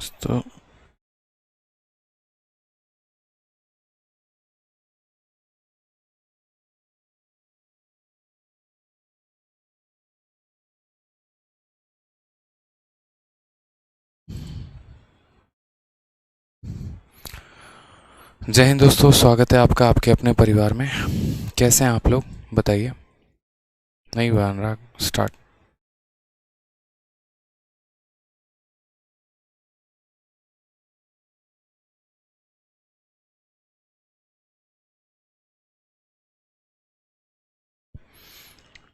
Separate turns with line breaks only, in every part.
तो जय हिंद दोस्तों, स्वागत है आपका आपके अपने परिवार में। कैसे हैं आप लोग, बताइए। नहीं हुआ अनुराग, स्टार्ट।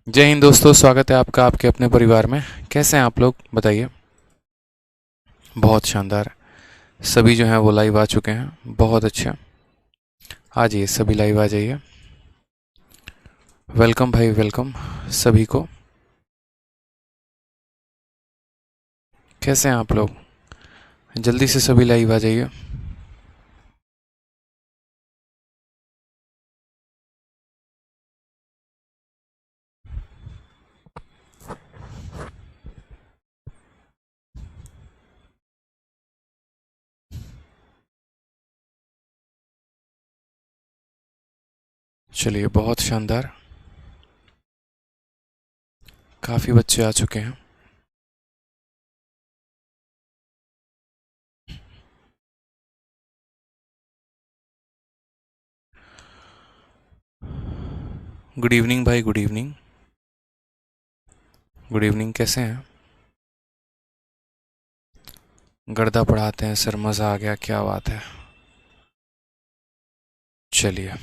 जय हिंद दोस्तों, स्वागत है आपका आपके अपने परिवार में। कैसे हैं आप लोग, बताइए। बहुत शानदार। सभी जो हैं वो लाइव आ चुके हैं, बहुत अच्छा। आ जाइए, सभी लाइव आ जाइए। वेलकम भाई, वेलकम सभी को। कैसे हैं आप लोग, जल्दी से सभी लाइव आ जाइए। चलिए, बहुत शानदार। काफ़ी बच्चे आ चुके हैं। गुड इवनिंग भाई, गुड इवनिंग। गुड इवनिंग, कैसे हैं। गर्दा पढ़ाते हैं सर, मज़ा आ गया, क्या बात है। चलिए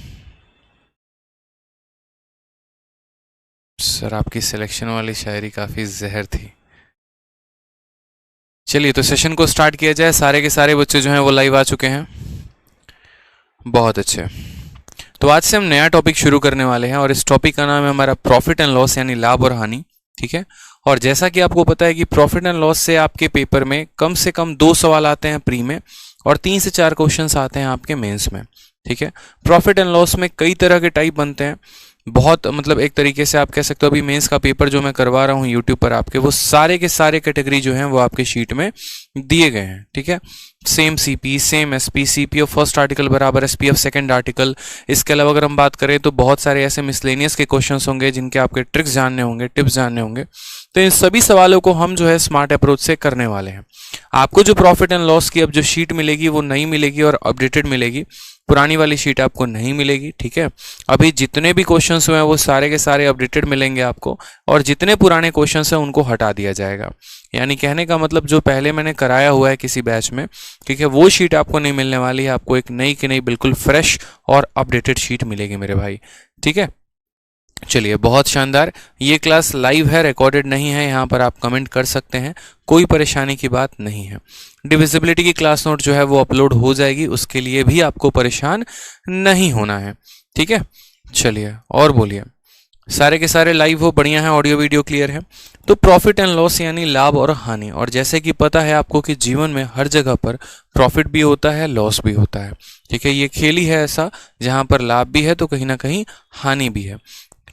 सर, आपकी सिलेक्शन वाली शायरी काफ़ी जहर थी। चलिए तो सेशन को स्टार्ट किया जाए। सारे के सारे बच्चे जो हैं वो लाइव आ चुके हैं, बहुत अच्छे। तो आज से हम नया टॉपिक शुरू करने वाले हैं और इस टॉपिक का नाम है हमारा प्रॉफिट एंड लॉस, यानी लाभ और हानि। ठीक है। और जैसा कि आपको पता है कि प्रॉफिट एंड लॉस से आपके पेपर में कम से कम 2 सवाल आते हैं प्री में और 3 से 4 क्वेश्चंस आते हैं आपके मेंस में। ठीक है। प्रॉफिट एंड लॉस में कई तरह के टाइप बनते हैं, बहुत मतलब एक तरीके से आप कह सकते हो अभी मेंस का पेपर जो मैं करवा रहा हूँ यूट्यूब पर आपके, वो सारे के सारे कैटेगरी जो हैं वो आपके शीट में दिए गए हैं। ठीक है। Same CP, same SP, CP of first article बराबर एसपी ऑफ सेकंड आर्टिकल। इसके अलावा अगर हम बात करें तो बहुत सारे ऐसे मिसलेनियस के क्वेश्चंस होंगे जिनके आपके ट्रिक्स जानने होंगे, टिप्स जानने होंगे। तो इन सभी सवालों को हम जो है स्मार्ट अप्रोच से करने वाले हैं। आपको जो प्रॉफिट एंड लॉस की अब जो शीट मिलेगी वो नई मिलेगी और अपडेटेड मिलेगी, पुरानी वाली शीट आपको नहीं मिलेगी। ठीक है। अभी जितने भी क्वेश्चंस हुए हैं वो सारे के सारे अपडेटेड मिलेंगे आपको, और जितने पुराने क्वेश्चंस हैं उनको हटा दिया जाएगा। यानी कहने का मतलब जो पहले मैंने कराया हुआ है किसी बैच में, ठीक है, वो शीट आपको नहीं मिलने वाली है। आपको एक नई की नई बिल्कुल फ्रेश और अपडेटेड शीट मिलेगी मेरे भाई। ठीक है। चलिए, बहुत शानदार। ये क्लास लाइव है, रिकॉर्डेड नहीं है। यहाँ पर आप कमेंट कर सकते हैं, कोई परेशानी की बात नहीं है। डिविजिबिलिटी की क्लास नोट जो है वो अपलोड हो जाएगी, उसके लिए भी आपको परेशान नहीं होना है। ठीक है। चलिए और बोलिए। सारे के सारे लाइव हो, बढ़िया है, ऑडियो वीडियो क्लियर है। तो प्रॉफिट एंड लॉस यानी लाभ और हानि, और जैसे कि पता है आपको कि जीवन में हर जगह पर प्रॉफिट भी होता है, लॉस भी होता है। ठीक है। ये खेल ही है ऐसा जहां पर लाभ भी है तो कहीं ना कहीं हानि भी है।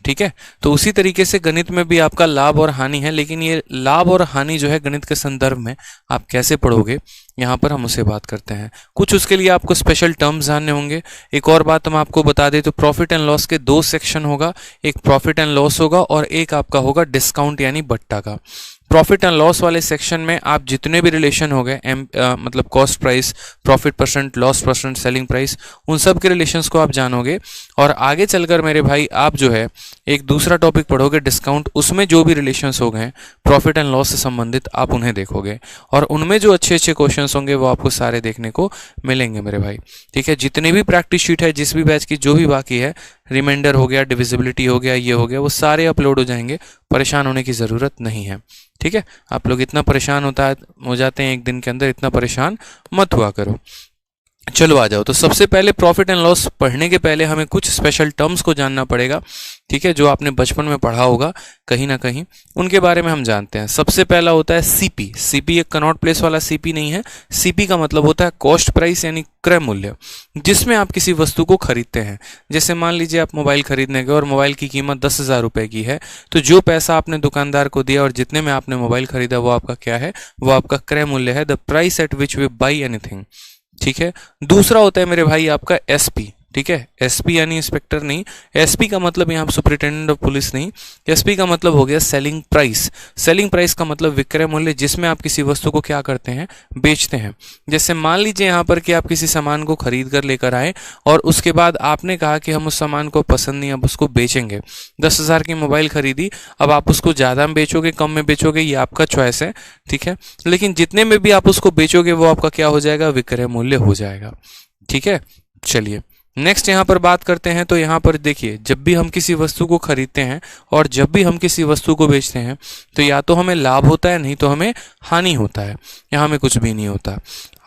ठीक है। तो उसी तरीके से गणित में भी आपका लाभ और हानि है, लेकिन ये लाभ और हानि जो है गणित के संदर्भ में आप कैसे पढ़ोगे, यहाँ पर हम उससे बात करते हैं। कुछ उसके लिए आपको स्पेशल टर्म्स जानने होंगे। एक और बात हम आपको बता दें तो प्रॉफिट एंड लॉस के 2 सेक्शन होगा, एक प्रॉफिट एंड लॉस होगा और एक आपका होगा डिस्काउंट यानी बट्टा का। प्रॉफिट एंड लॉस वाले सेक्शन में आप जितने भी रिलेशन हो गए मतलब cost price, profit percent, loss percent, selling price, उन सब के रिलेशंस को आप जानोगे। और आगे चलकर मेरे भाई आप जो है एक दूसरा टॉपिक पढ़ोगे डिस्काउंट, उसमें जो भी रिलेशंस हो गए प्रॉफिट एंड लॉस से संबंधित आप उन्हें देखोगे, और उनमें जो अच्छे अच्छे क्वेश्चंस होंगे वो आपको सारे देखने को मिलेंगे मेरे भाई। ठीक है। जितनी भी प्रैक्टिस शीट है, जिस भी बैच की जो भी बाकी है, रिमाइंडर हो गया, डिविजिबिलिटी हो गया, ये हो गया, वो सारे अपलोड हो जाएंगे। परेशान होने की ज़रूरत नहीं है। ठीक है। आप लोग इतना परेशान हो जाते हैं एक दिन के अंदर, इतना परेशान मत हुआ करो। चलो आ जाओ। तो सबसे पहले प्रॉफिट एंड लॉस पढ़ने के पहले हमें कुछ स्पेशल टर्म्स को जानना पड़ेगा, ठीक है, जो आपने बचपन में पढ़ा होगा कहीं ना कहीं, उनके बारे में हम जानते हैं। सबसे पहला होता है सीपी। सीपी एक कनॉट प्लेस वाला सीपी नहीं है। सीपी का मतलब होता है कॉस्ट प्राइस यानी क्रय मूल्य, जिसमें आप किसी वस्तु को खरीदते हैं। जैसे मान लीजिए आप मोबाइल खरीदने गए और मोबाइल की कीमत 10,000 रुपए की है, तो जो पैसा आपने दुकानदार को दिया और जितने में आपने मोबाइल खरीदा वो आपका क्या है, वो आपका क्रय मूल्य है, the price at which we buy anything, ठीक है। दूसरा होता है मेरे भाई आपका एसपी, ठीक है। एसपी यानी इंस्पेक्टर नहीं, एसपी का मतलब यहाँ सुपरिटेंडेंट ऑफ पुलिस नहीं, एसपी का मतलब हो गया सेलिंग प्राइस। सेलिंग प्राइस का मतलब विक्रय मूल्य, जिसमें आप किसी वस्तु को क्या करते हैं, बेचते हैं। जैसे मान लीजिए यहाँ पर कि आप किसी सामान को खरीद कर लेकर आए और उसके बाद आपने कहा कि हम उस सामान को पसंद नहीं, अब उसको बेचेंगे। 10,000 की मोबाइल खरीदी, अब आप उसको ज़्यादा में बेचोगे कम में बेचोगे ये आपका चॉइस है, ठीक है। लेकिन जितने में भी आप उसको बेचोगे वो आपका क्या हो जाएगा, विक्रय मूल्य हो जाएगा, ठीक है। चलिए नेक्स्ट यहाँ पर बात करते हैं। तो यहाँ पर देखिए, जब भी हम किसी वस्तु को खरीदते हैं और जब भी हम किसी वस्तु को बेचते हैं, तो या तो हमें लाभ होता है, नहीं तो हमें हानि होता है, या हमें कुछ भी नहीं होता।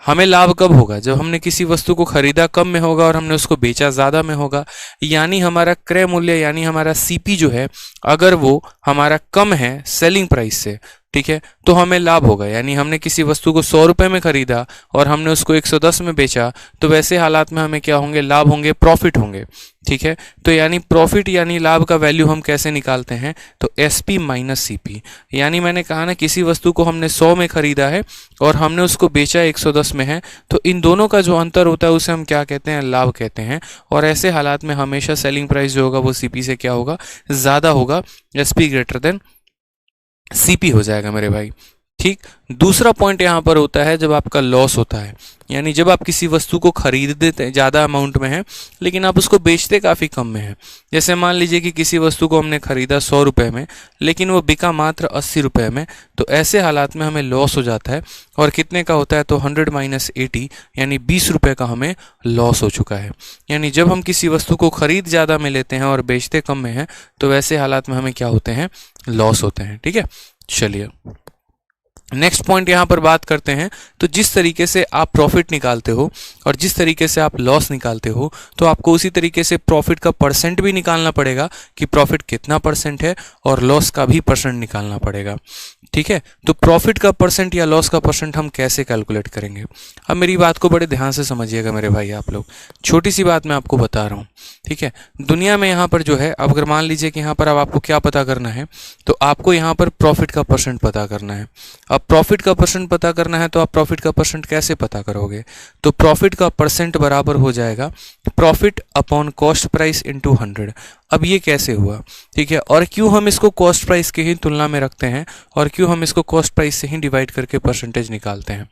हमें लाभ कब होगा, जब हमने किसी वस्तु को खरीदा कम में होगा और हमने उसको बेचा ज़्यादा में होगा, यानी हमारा क्रय मूल्य यानी हमारा सीपी जो है, अगर वो हमारा कम है सेलिंग प्राइस से, ठीक है, तो हमें लाभ होगा। यानी हमने किसी वस्तु को 100 रुपए में खरीदा और हमने उसको 110 में बेचा, तो वैसे हालात में हमें क्या होंगे, लाभ होंगे, प्रॉफिट होंगे, ठीक है। तो यानी प्रॉफिट यानी लाभ का वैल्यू हम कैसे निकालते हैं, तो एसपी माइनस सीपी। यानी मैंने कहा ना, किसी वस्तु को हमने 100 में खरीदा है और हमने उसको बेचा 110 में है, तो इन दोनों का जो अंतर होता है उसे हम क्या कहते हैं, लाभ कहते हैं। और ऐसे हालात में हमेशा सेलिंग प्राइस जो होगा वो सीपी से क्या होगा, ज़्यादा होगा, एसपी ग्रेटर देन सीपी हो जाएगा मेरे भाई, ठीक। दूसरा पॉइंट यहाँ पर होता है जब आपका लॉस होता है, यानी जब आप किसी वस्तु को खरीदते ज़्यादा अमाउंट में है लेकिन आप उसको बेचते काफ़ी कम में है। जैसे मान लीजिए कि किसी वस्तु को हमने खरीदा 100 रुपये में लेकिन वो बिका मात्र 80 रुपये में, तो ऐसे हालात में हमें लॉस हो जाता है। और कितने का होता है, तो 100 माइनस 80 यानी 20 रुपये का हमें लॉस हो चुका है। यानी जब हम किसी वस्तु को खरीद ज़्यादा में लेते हैं और बेचते कम में है, तो वैसे हालात में हमें क्या होते हैं, लॉस होते हैं, ठीक है। चलिए नेक्स्ट पॉइंट यहाँ पर बात करते हैं। तो जिस तरीके से आप प्रॉफिट निकालते हो और जिस तरीके से आप लॉस निकालते हो, तो आपको उसी तरीके से प्रॉफिट का परसेंट भी निकालना पड़ेगा कि प्रॉफिट कितना परसेंट है, और लॉस का भी परसेंट निकालना पड़ेगा, ठीक है। तो प्रॉफिट का परसेंट या लॉस का परसेंट हम कैसे कैलकुलेट करेंगे, अब मेरी बात को बड़े ध्यान से समझिएगा मेरे भाई आप लोग। छोटी सी बात मैं आपको बता रहा हूँ, ठीक है। दुनिया में यहाँ पर जो है, अब अगर मान लीजिए कि यहाँ पर अब आपको क्या पता करना है, तो आपको यहाँ पर प्रॉफिट का परसेंट पता करना है। अब प्रॉफिट का परसेंट पता करना है, तो आप प्रॉफिट का परसेंट कैसे पता करोगे, तो प्रॉफिट का परसेंट बराबर हो जाएगा profit upon cost price into 100। अब ये कैसे हुआ, ठीक है, और क्यों हम इसको कॉस्ट प्राइस के ही तुलना में रखते हैं और क्यों हम इसको कॉस्ट प्राइस से ही डिवाइड करके परसेंटेज निकालते हैं,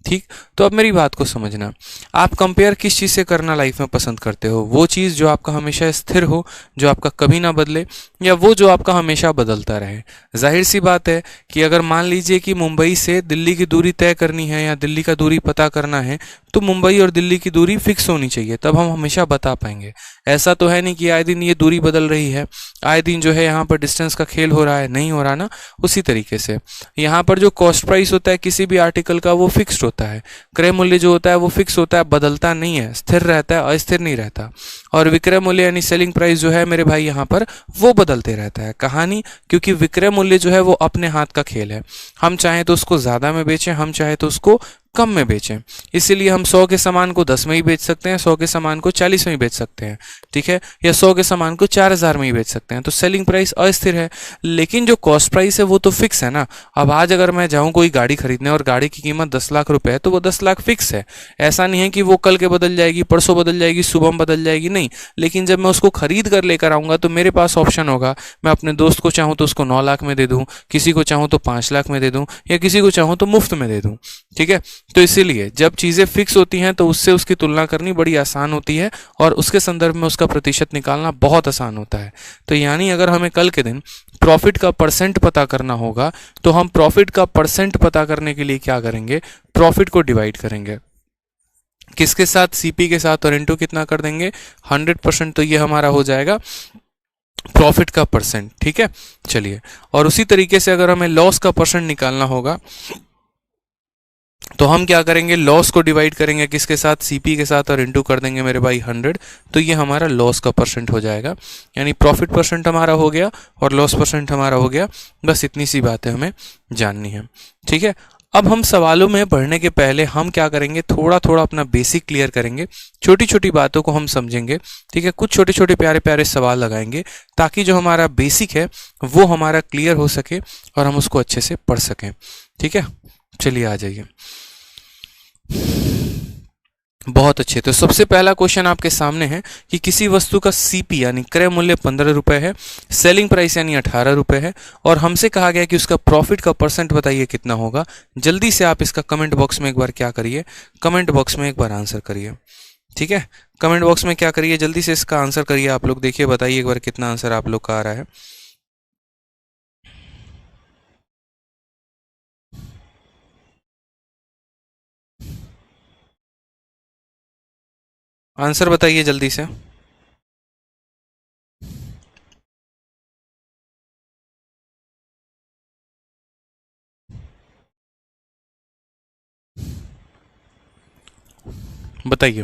ठीक। तो अब मेरी बात को समझना, आप कंपेयर किस चीज़ से करना लाइफ में पसंद करते हो, वो चीज़ जो आपका हमेशा स्थिर हो, जो आपका कभी ना बदले, या वो जो आपका हमेशा बदलता रहे। जाहिर सी बात है कि अगर मान लीजिए कि मुंबई से दिल्ली की दूरी तय करनी है या दिल्ली का दूरी पता करना है, तो मुंबई और दिल्ली की दूरी फिक्स होनी चाहिए, तब हम हमेशा बता पाएंगे। ऐसा तो है नहीं कि आए दिन ये दूरी बदल रही है, आए दिन जो है यहाँ पर डिस्टेंस का खेल हो रहा है, नहीं हो रहा ना। उसी तरीके से यहाँ पर जो कॉस्ट प्राइस होता है किसी भी आर्टिकल का, वो फिक्स्ड होता है। क्रय मूल्य जो होता है वो फिक्स होता है, बदलता नहीं है, स्थिर रहता है, अस्थिर नहीं रहता। और विक्रय मूल्य यानी सेलिंग प्राइस जो है मेरे भाई यहाँ पर वो बदलते रहता है। कहानी, क्योंकि विक्रय मूल्य जो है वो अपने हाथ का खेल है, हम चाहें तो उसको ज़्यादा में बेचें, हम चाहें तो उसको कम में बेचें। इसीलिए हम 100 के सामान को 10 में ही बेच सकते हैं, 100 के सामान को 40 में ही बेच सकते हैं, ठीक है, या 100 के सामान को 4,000 में ही बेच सकते हैं। तो सेलिंग प्राइस अस्थिर है, लेकिन जो कॉस्ट प्राइस है वो तो फिक्स है ना। अब आज अगर मैं जाऊं कोई गाड़ी खरीदने और गाड़ी की कीमत 10 लाख रुपए है, तो वो 10 लाख फिक्स है। ऐसा नहीं है कि वो कल के बदल जाएगी, परसों बदल जाएगी, सुबह बदल जाएगी, नहीं। लेकिन जब मैं उसको खरीद कर लेकर आऊंगा तो मेरे पास ऑप्शन होगा, मैं अपने दोस्त को चाहूँ तो उसको 9 लाख में दे दूँ, किसी को चाहूँ तो 5 लाख में दे दूँ, या किसी को चाहूँ तो मुफ्त में दे दूँ, ठीक है। तो इसीलिए जब चीज़ें फिक्स होती हैं तो उससे उसकी तुलना करनी बड़ी आसान होती है और उसके संदर्भ में उसका प्रतिशत निकालना बहुत आसान होता है। तो यानी अगर हमें कल के दिन प्रॉफिट का परसेंट पता करना होगा, तो हम प्रॉफिट का परसेंट पता करने के लिए क्या करेंगे, प्रॉफिट को डिवाइड करेंगे किसके साथ, सीपी के साथ, और इनटू कितना कर देंगे, 100%। तो ये हमारा हो जाएगा प्रॉफिट का परसेंट, ठीक है। चलिए, और उसी तरीके से अगर हमें लॉस का परसेंट निकालना होगा, तो हम क्या करेंगे, लॉस को डिवाइड करेंगे किसके साथ, सीपी के साथ, और इनटू कर देंगे मेरे भाई 100। तो ये हमारा लॉस का परसेंट हो जाएगा, यानी प्रॉफिट परसेंट हमारा हो गया और लॉस परसेंट हमारा हो गया। बस इतनी सी बातें हमें जाननी है, ठीक है। अब हम सवालों में बढ़ने के पहले हम क्या करेंगे, थोड़ा थोड़ा अपना बेसिक क्लियर करेंगे, छोटी छोटी बातों को हम समझेंगे, ठीक है। कुछ छोटे छोटे प्यारे प्यारे सवाल लगाएंगे ताकि जो हमारा बेसिक है वो हमारा क्लियर हो सके और हम उसको अच्छे से पढ़ सकें, ठीक है। चलिए आ जाइए। बहुत अच्छे। तो सबसे पहला क्वेश्चन आपके सामने है कि किसी वस्तु का सीपी यानी क्रय मूल्य 15 रुपए है, सेलिंग प्राइस यानी 18 रुपए है, और हमसे कहा गया कि उसका प्रॉफिट का परसेंट बताइए कितना होगा। जल्दी से आप इसका कमेंट बॉक्स में एक बार क्या करिए, कमेंट बॉक्स में एक बार आंसर करिए, ठीक है। कमेंट बॉक्स में क्या करिए, जल्दी से इसका आंसर करिए। आप लोग देखिए, बताइए एक बार कितना आंसर आप लोग का आ रहा है। आंसर बताइए जल्दी से। बताइए।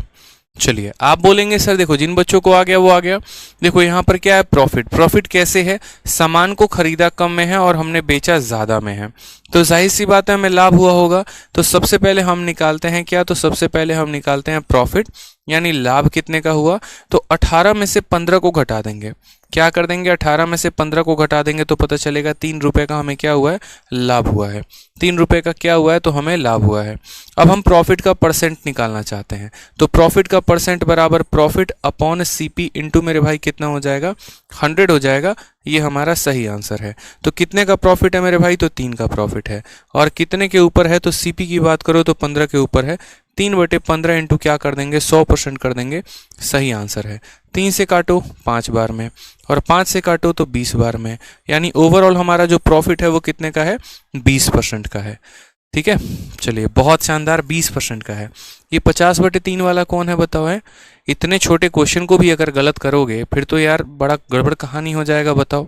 चलिए, आप बोलेंगे सर देखो जिन बच्चों को आ गया वो आ गया। देखो यहाँ पर क्या है, प्रॉफिट। प्रॉफिट कैसे है, सामान को खरीदा कम में है और हमने बेचा ज्यादा में है, तो जाहिर सी बात है हमें लाभ हुआ होगा। तो सबसे पहले हम निकालते हैं क्या, तो सबसे पहले हम निकालते हैं प्रॉफिट, यानी लाभ कितने का हुआ। तो 18 में से 15 को घटा देंगे, क्या कर देंगे, 18 में से 15 को घटा देंगे तो पता चलेगा 3 रुपए का हमें क्या हुआ है, लाभ हुआ है। 3 रुपए का क्या हुआ है, तो हमें लाभ हुआ है। अब हम प्रॉफिट का परसेंट निकालना चाहते हैं, तो प्रॉफिट का परसेंट बराबर प्रॉफिट अपॉन सीपी इंटू मेरे भाई कितना हो जाएगा, 100 हो जाएगा। ये हमारा सही आंसर है। तो कितने का प्रॉफिट है मेरे भाई, तो 3 का प्रॉफिट है। और कितने के ऊपर है, तो सीपी की बात करो तो 15 के ऊपर है। 3/15 इंटू क्या कर देंगे, 100% कर देंगे, सही आंसर है। 3 से काटो 5 बार में, और 5 से काटो तो 20 बार में, यानी ओवरऑल हमारा जो प्रॉफिट है वो कितने का है, 20% का है, ठीक है। चलिए, बहुत शानदार, 20% का है। ये 50/3 वाला कौन है बताओ है। इतने छोटे क्वेश्चन को भी अगर गलत करोगे फिर तो यार बड़ा गड़बड़ कहानी हो जाएगा, बताओ,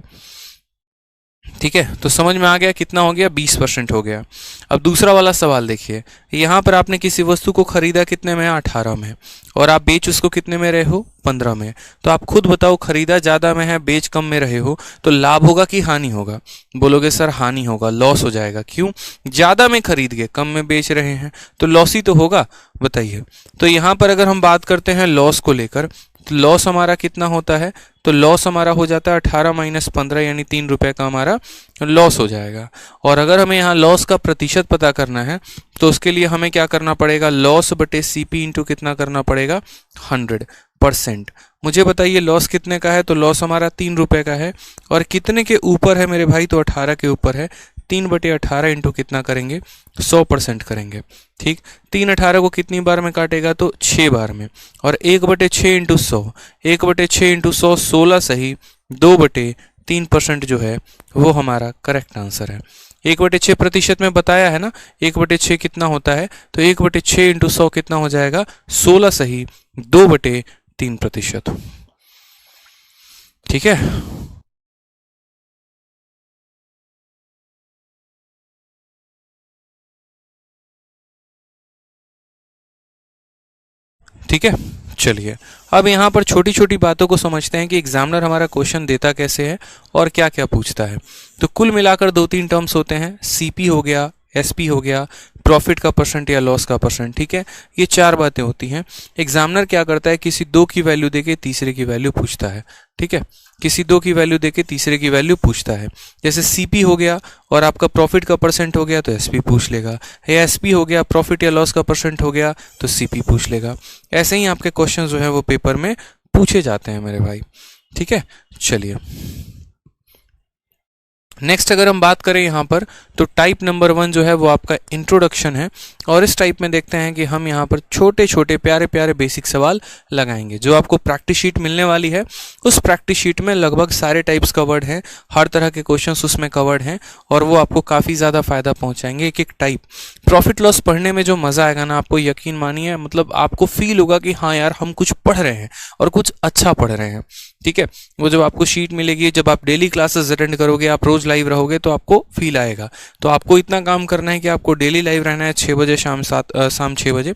ठीक है। तो समझ में आ गया कितना हो गया, 20% हो गया। अब दूसरा वाला सवाल देखिए, यहाँ पर आपने किसी वस्तु को खरीदा कितने में, 18 में, और आप बेच उसको कितने में रहे हो, 15 में। तो आप खुद बताओ, खरीदा ज्यादा में है, बेच कम में रहे हो, तो लाभ होगा कि हानि होगा। बोलोगे सर हानि होगा, लॉस हो जाएगा। क्यों, ज्यादा में खरीद के कम में बेच रहे हैं तो लॉस ही तो होगा, बताइए। तो यहाँ पर अगर हम बात करते हैं लॉस को लेकर, तो लॉस हमारा कितना होता है, तो लॉस हमारा हो जाता है 18 - 15, यानी 3 रुपए का हमारा लॉस हो जाएगा। और अगर हमें यहाँ लॉस का प्रतिशत पता करना है तो उसके लिए हमें क्या करना पड़ेगा, लॉस बटे सीपी इंटू कितना करना पड़ेगा, 100%। मुझे बताइए लॉस कितने का है, तो लॉस हमारा 3 रुपए का है, और कितने के ऊपर है मेरे भाई, तो 18 के ऊपर है। 3/18 इंटू कितना करेंगे, 100% करेंगे, ठीक। 3 18 को कितनी बार में काटेगा, तो 6 बार में, और 1/6 इंटू 100, 1/6 इंटू 100, 16 सही, 2/3% जो है वो हमारा करेक्ट आंसर है। 1/6% में बताया है ना, 1/6 कितना होता है, तो 1/6 इंटू 100 कितना हो जाएगा, 16 सही, 2/3%, ठीक है। ठीक है। चलिए, अब यहाँ पर छोटी छोटी बातों को समझते हैं कि एग्जामिनर हमारा क्वेश्चन देता कैसे है और क्या क्या पूछता है। तो कुल मिलाकर 2-3 टर्म्स होते हैं, सीपी हो गया, एसपी हो गया, प्रॉफिट का परसेंट या लॉस का परसेंट, ठीक है। ये 4 बातें होती हैं। एग्जामिनर क्या करता है, किसी 2 की वैल्यू देके तीसरे की वैल्यू पूछता है, ठीक है। किसी 2 की वैल्यू देके तीसरे की वैल्यू पूछता है। जैसे सीपी हो गया और आपका प्रॉफिट का परसेंट हो गया तो एसपी पूछ लेगा, या एसपी हो गया, प्रॉफिट या लॉस का परसेंट हो गया तो सीपी पूछ लेगा। ऐसे ही आपके क्वेश्चन जो है वो पेपर में पूछे जाते हैं मेरे भाई, ठीक है। चलिए, नेक्स्ट अगर हम बात करें यहाँ पर, तो टाइप नंबर 1 जो है वो आपका इंट्रोडक्शन है, और इस टाइप में देखते हैं कि हम यहाँ पर छोटे छोटे प्यारे प्यारे बेसिक सवाल लगाएंगे। जो आपको प्रैक्टिस शीट मिलने वाली है उस प्रैक्टिस शीट में लगभग सारे टाइप्स कवर्ड हैं, हर तरह के क्वेश्चंस उसमें कवर्ड हैं, और वो आपको काफ़ी ज़्यादा फायदा पहुँचाएंगे एक एक टाइप। प्रॉफिट लॉस पढ़ने में जो मज़ा आएगा ना, आपको यकीन मानिए, मतलब आपको फील होगा कि हाँ यार हम कुछ पढ़ रहे हैं और कुछ अच्छा पढ़ रहे हैं, ठीक है। वो जब आपको शीट मिलेगी, जब आप डेली क्लासेस अटेंड करोगे, आप रोज लाइव रहोगे तो आपको फील आएगा। तो आपको इतना काम करना है कि आपको डेली लाइव रहना है 6 बजे शाम 6 बजे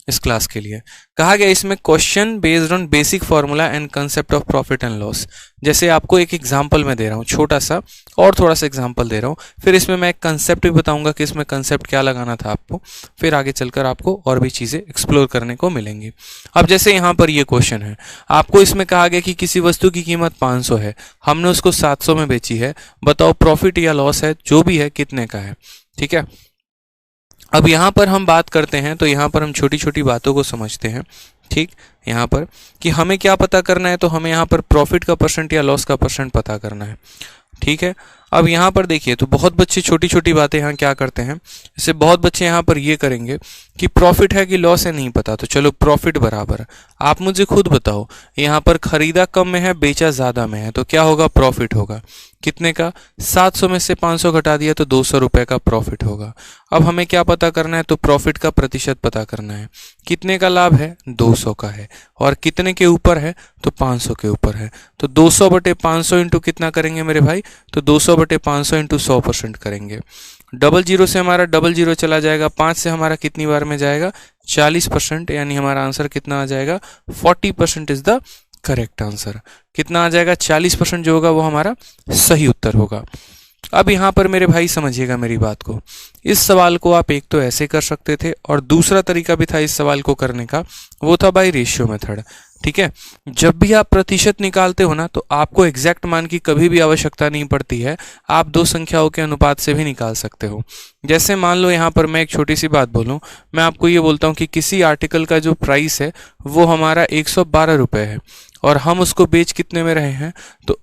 इस क्लास के लिए। कहा गया इसमें question based on basic formula and concept of profit and loss. जैसे आपको एक एग्जांपल मैं दे रहा हूँ छोटा सा, और थोड़ा सा एग्जांपल दे रहा हूँ, फिर इसमें मैं एक कंसेप्ट भी बताऊंगा कि इसमें कंसेप्ट क्या लगाना था आपको, फिर आगे चलकर आपको और भी चीज़ें एक्सप्लोर करने को मिलेंगी। अब जैसे यहाँ पर ये क्वेश्चन है, आपको इसमें कहा गया कि किसी वस्तु की कीमत 500 है, हमने उसको 700 में बेची है, बताओ प्रॉफिट या लॉस है जो भी है कितने का है। ठीक है, अब यहाँ पर हम बात करते हैं तो यहाँ पर हम छोटी छोटी बातों को समझते हैं। ठीक, यहाँ पर कि हमें क्या पता करना है, तो हमें यहाँ पर प्रॉफिट का परसेंट या लॉस का परसेंट पता करना है। ठीक है, अब यहाँ पर देखिए तो बहुत बच्चे छोटी छोटी बातें यहाँ क्या करते हैं, जैसे बहुत बच्चे यहाँ पर ये करेंगे कि प्रॉफिट है कि लॉस है नहीं पता, तो चलो प्रॉफिट बराबर, आप मुझे खुद बताओ यहाँ पर खरीदा कम में है बेचा ज़्यादा में है, तो क्या होगा, प्रॉफिट होगा। कितने का, 700 में से 500 घटा दिया तो 200 रुपये का प्रॉफिट होगा। अब हमें क्या पता करना है, तो प्रॉफिट का प्रतिशत पता करना है। कितने का लाभ है, 200 का है, और कितने के ऊपर है, तो 500 के ऊपर है। तो 200 बटे 500 इंटू कितना करेंगे मेरे भाई, तो 200 बटे 500 इंटू 100% करेंगे। डबल जीरो से हमारा डबल जीरो चला जाएगा, 5 से हमारा कितनी बार में जाएगा, 40%, यानी हमारा आंसर कितना आ जाएगा, 40% इज द करेक्ट आंसर। कितना आ जाएगा, 40% जो होगा वो हमारा सही उत्तर होगा। अब यहाँ पर मेरे भाई समझिएगा मेरी बात को, इस सवाल को आप एक तो ऐसे कर सकते थे, और दूसरा तरीका भी था इस सवाल को करने का, वो था बाय रेशियो मेथड। ठीक है, जब भी आप प्रतिशत निकालते हो ना, तो आपको एग्जैक्ट मान की कभी भी आवश्यकता नहीं पड़ती है, आप दो संख्याओं के अनुपात से भी निकाल सकते हो। जैसे मान लो यहाँ पर मैं एक छोटी सी बात बोलूँ, मैं आपको ये बोलता हूँ कि किसी आर्टिकल का जो प्राइस है वो हमारा 112 रुपये है, और हम उसको बेच कितने में रहे हैं, तो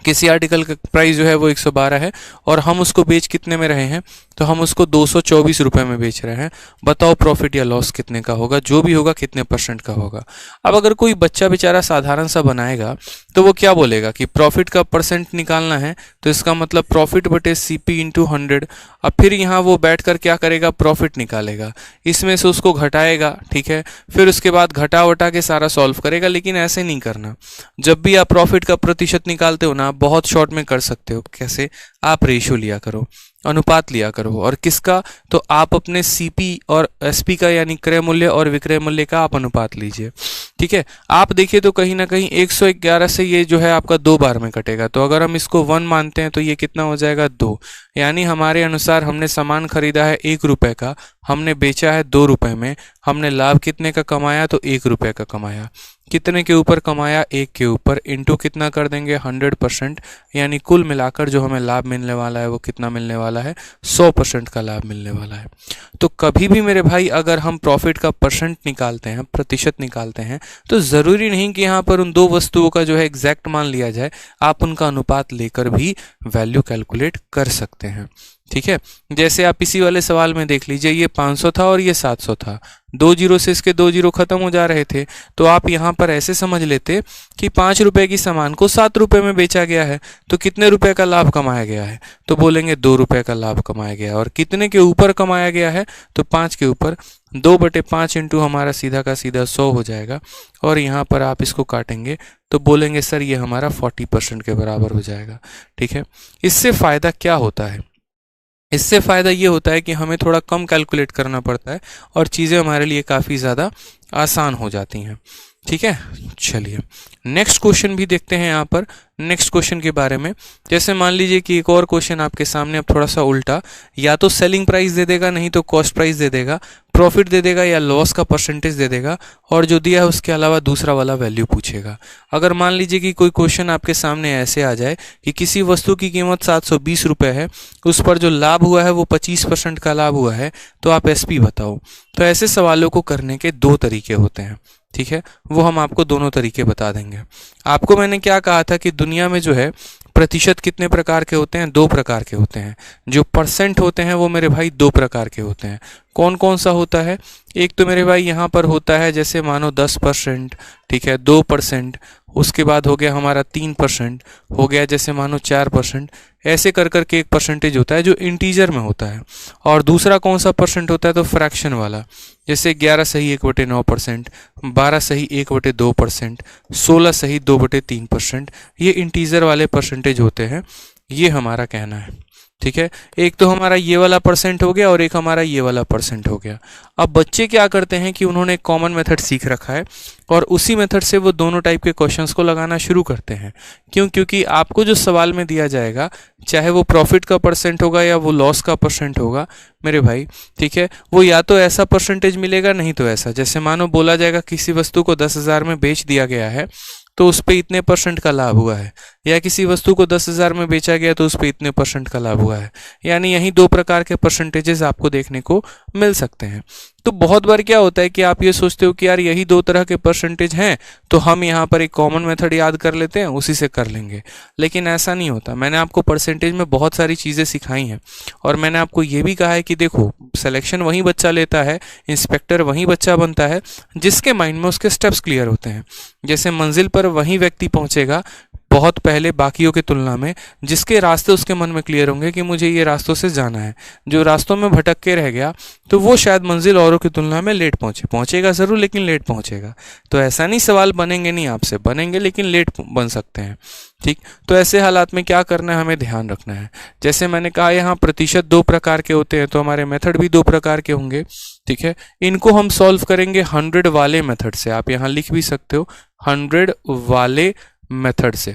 किसी आर्टिकल का प्राइस जो है वो 112 है, और हम उसको बेच कितने में रहे हैं, तो हम उसको 224 रुपये में बेच रहे हैं। बताओ प्रॉफिट या लॉस कितने का होगा, जो भी होगा कितने परसेंट का होगा। अब अगर कोई बच्चा बेचारा साधारण सा बनाएगा तो वो क्या बोलेगा कि प्रॉफिट का परसेंट निकालना है, तो इसका मतलब प्रॉफिट बटे सीपी इंटू 100। अब फिर यहाँ वो बैठकर क्या करेगा, प्रॉफिट निकालेगा, इसमें से उसको घटाएगा। ठीक है, फिर उसके बाद घटा वटा के सारा सॉल्व करेगा, लेकिन ऐसे नहीं करना। जब भी आप प्रॉफिट का प्रतिशत निकालते हो ना, बहुत शॉर्ट में कर सकते हो। कैसे, आप रेशियो लिया करो, अनुपात लिया करो, और किसका, तो आप अपने सीपी और एसपी का, यानी क्रय मूल्य और विक्रय मूल्य का आप अनुपात लीजिए। ठीक है, आप देखिए तो कहीं ना कहीं 111 से ये जो है आपका 2 बार में कटेगा, तो अगर हम इसको 1 मानते हैं तो ये कितना हो जाएगा, 2। यानी हमारे अनुसार हमने सामान खरीदा है 1 रुपये का, हमने बेचा है 2 रुपये में, हमने लाभ कितने का कमाया, तो 1 रुपये का कमाया। कितने के ऊपर कमाया, 1 के ऊपर, इंटू कितना कर देंगे, 100%, यानी कुल मिलाकर जो हमें लाभ मिलने वाला है वो कितना मिलने वाला है, 100% का लाभ मिलने वाला है। तो कभी भी मेरे भाई अगर हम प्रॉफिट का परसेंट निकालते हैं, प्रतिशत निकालते हैं, तो ज़रूरी नहीं कि यहाँ पर उन दो वस्तुओं का जो है एग्जैक्ट मान लिया जाए, आप उनका अनुपात लेकर भी वैल्यू कैलकुलेट कर सकते हैं। ठीक है, जैसे आप इसी वाले सवाल में देख लीजिए, ये 500 था और ये 700 था, 2 जीरो से इसके 2 जीरो खत्म हो जा रहे थे, तो आप यहाँ पर ऐसे समझ लेते कि 5 रुपए की सामान को 7 रुपए में बेचा गया है, तो कितने रुपए का लाभ कमाया गया है, तो बोलेंगे 2 रुपए का लाभ कमाया गया है। और कितने के ऊपर कमाया गया है, तो 5 के ऊपर, 2 बटे 5 इंटू हमारा सीधा का सीधा 100 हो जाएगा, और यहाँ पर आप इसको काटेंगे तो बोलेंगे सर ये हमारा 40% के बराबर हो जाएगा। ठीक है, इससे फ़ायदा क्या होता है, इससे फ़ायदा ये होता है कि हमें थोड़ा कम कैलकुलेट करना पड़ता है और चीज़ें हमारे लिए काफ़ी ज़्यादा आसान हो जाती हैं। ठीक है, चलिए नेक्स्ट क्वेश्चन भी देखते हैं। यहाँ पर नेक्स्ट क्वेश्चन के बारे में, जैसे मान लीजिए कि एक और क्वेश्चन आपके सामने, अब थोड़ा सा उल्टा, या तो सेलिंग प्राइस दे देगा, नहीं तो कॉस्ट प्राइस दे देगा, प्रॉफिट दे देगा या लॉस का परसेंटेज दे देगा, और जो दिया है उसके अलावा दूसरा वाला वैल्यू पूछेगा। अगर मान लीजिए कि कोई क्वेश्चन आपके सामने ऐसे आ जाए कि किसी वस्तु की कीमत 720 रुपये है, उस पर जो लाभ हुआ है वो 25% का लाभ हुआ है, तो आप एसपी बताओ। तो ऐसे सवालों को करने के 2 तरीके होते हैं। ठीक है, वो हम आपको दोनों तरीके बता देंगे। आपको मैंने क्या कहा था कि दुनिया में जो है प्रतिशत कितने प्रकार के होते हैं, 2 प्रकार के होते हैं। जो परसेंट होते हैं वो मेरे भाई 2 प्रकार के होते हैं। कौन कौन सा होता है, एक तो मेरे भाई यहाँ पर होता है जैसे मानो 10%, ठीक है, 2%, उसके बाद हो गया हमारा 3%, हो गया जैसे मानो 4%, ऐसे कर करके एक परसेंटेज होता है जो इंटीजर में होता है। और दूसरा कौन सा परसेंट होता है, तो फ्रैक्शन वाला, जैसे 11 सही 1/9%, 12 सही 1/2%, 16 सही 2/3%, ये इंटीजर वाले परसेंटेज होते हैं। ये हमारा कहना है। ठीक है, एक तो हमारा ये वाला परसेंट हो गया और एक हमारा ये वाला परसेंट हो गया। अब बच्चे क्या करते हैं कि उन्होंने एक कॉमन मेथड सीख रखा है और उसी मेथड से वो दोनों टाइप के क्वेश्चंस को लगाना शुरू करते हैं। क्यों? क्योंकि आपको जो सवाल में दिया जाएगा, चाहे वो प्रॉफिट का परसेंट होगा या वो लॉस का परसेंट होगा मेरे भाई, ठीक है, वो या तो ऐसा परसेंटेज मिलेगा नहीं तो ऐसा। जैसे मानो बोला जाएगा किसी वस्तु को 10,000 में बेच दिया गया है तो उस पर इतने परसेंट का लाभ हुआ है, या किसी वस्तु को 10,000 में बेचा गया तो उस पर इतने परसेंट का लाभ हुआ है। यानी यही दो प्रकार के परसेंटेजेस आपको देखने को मिल सकते हैं। तो बहुत बार क्या होता है कि आप ये सोचते हो कि यार यही दो तरह के परसेंटेज हैं तो हम यहाँ पर एक कॉमन मेथड याद कर लेते हैं, उसी से कर लेंगे। लेकिन ऐसा नहीं होता। मैंने आपको परसेंटेज में बहुत सारी चीज़ें सिखाई हैं और मैंने आपको ये भी कहा है कि देखो, सिलेक्शन वही बच्चा लेता है, इंस्पेक्टर वही बच्चा बनता है जिसके माइंड में उसके स्टेप्स क्लियर होते हैं। जैसे मंजिल पर वही व्यक्ति पहुंचेगा बहुत पहले बाकियों की तुलना में, जिसके रास्ते उसके मन में क्लियर होंगे कि मुझे ये रास्तों से जाना है। जो रास्तों में भटक के रह गया तो वो शायद मंजिल औरों की तुलना में लेट पहुंचेगा ज़रूर, लेकिन लेट पहुंचेगा। तो ऐसा नहीं सवाल बनेंगे नहीं आपसे, बनेंगे लेकिन लेट बन सकते हैं। ठीक, तो ऐसे हालात में क्या करना है, हमें ध्यान रखना है। जैसे मैंने कहा यहाँ प्रतिशत दो प्रकार के होते हैं तो हमारे मेथड भी दो प्रकार के होंगे। ठीक है, इनको हम सॉल्व करेंगे 100 वाले मेथड से। आप यहाँ लिख भी सकते हो 100 वाले मेथड से।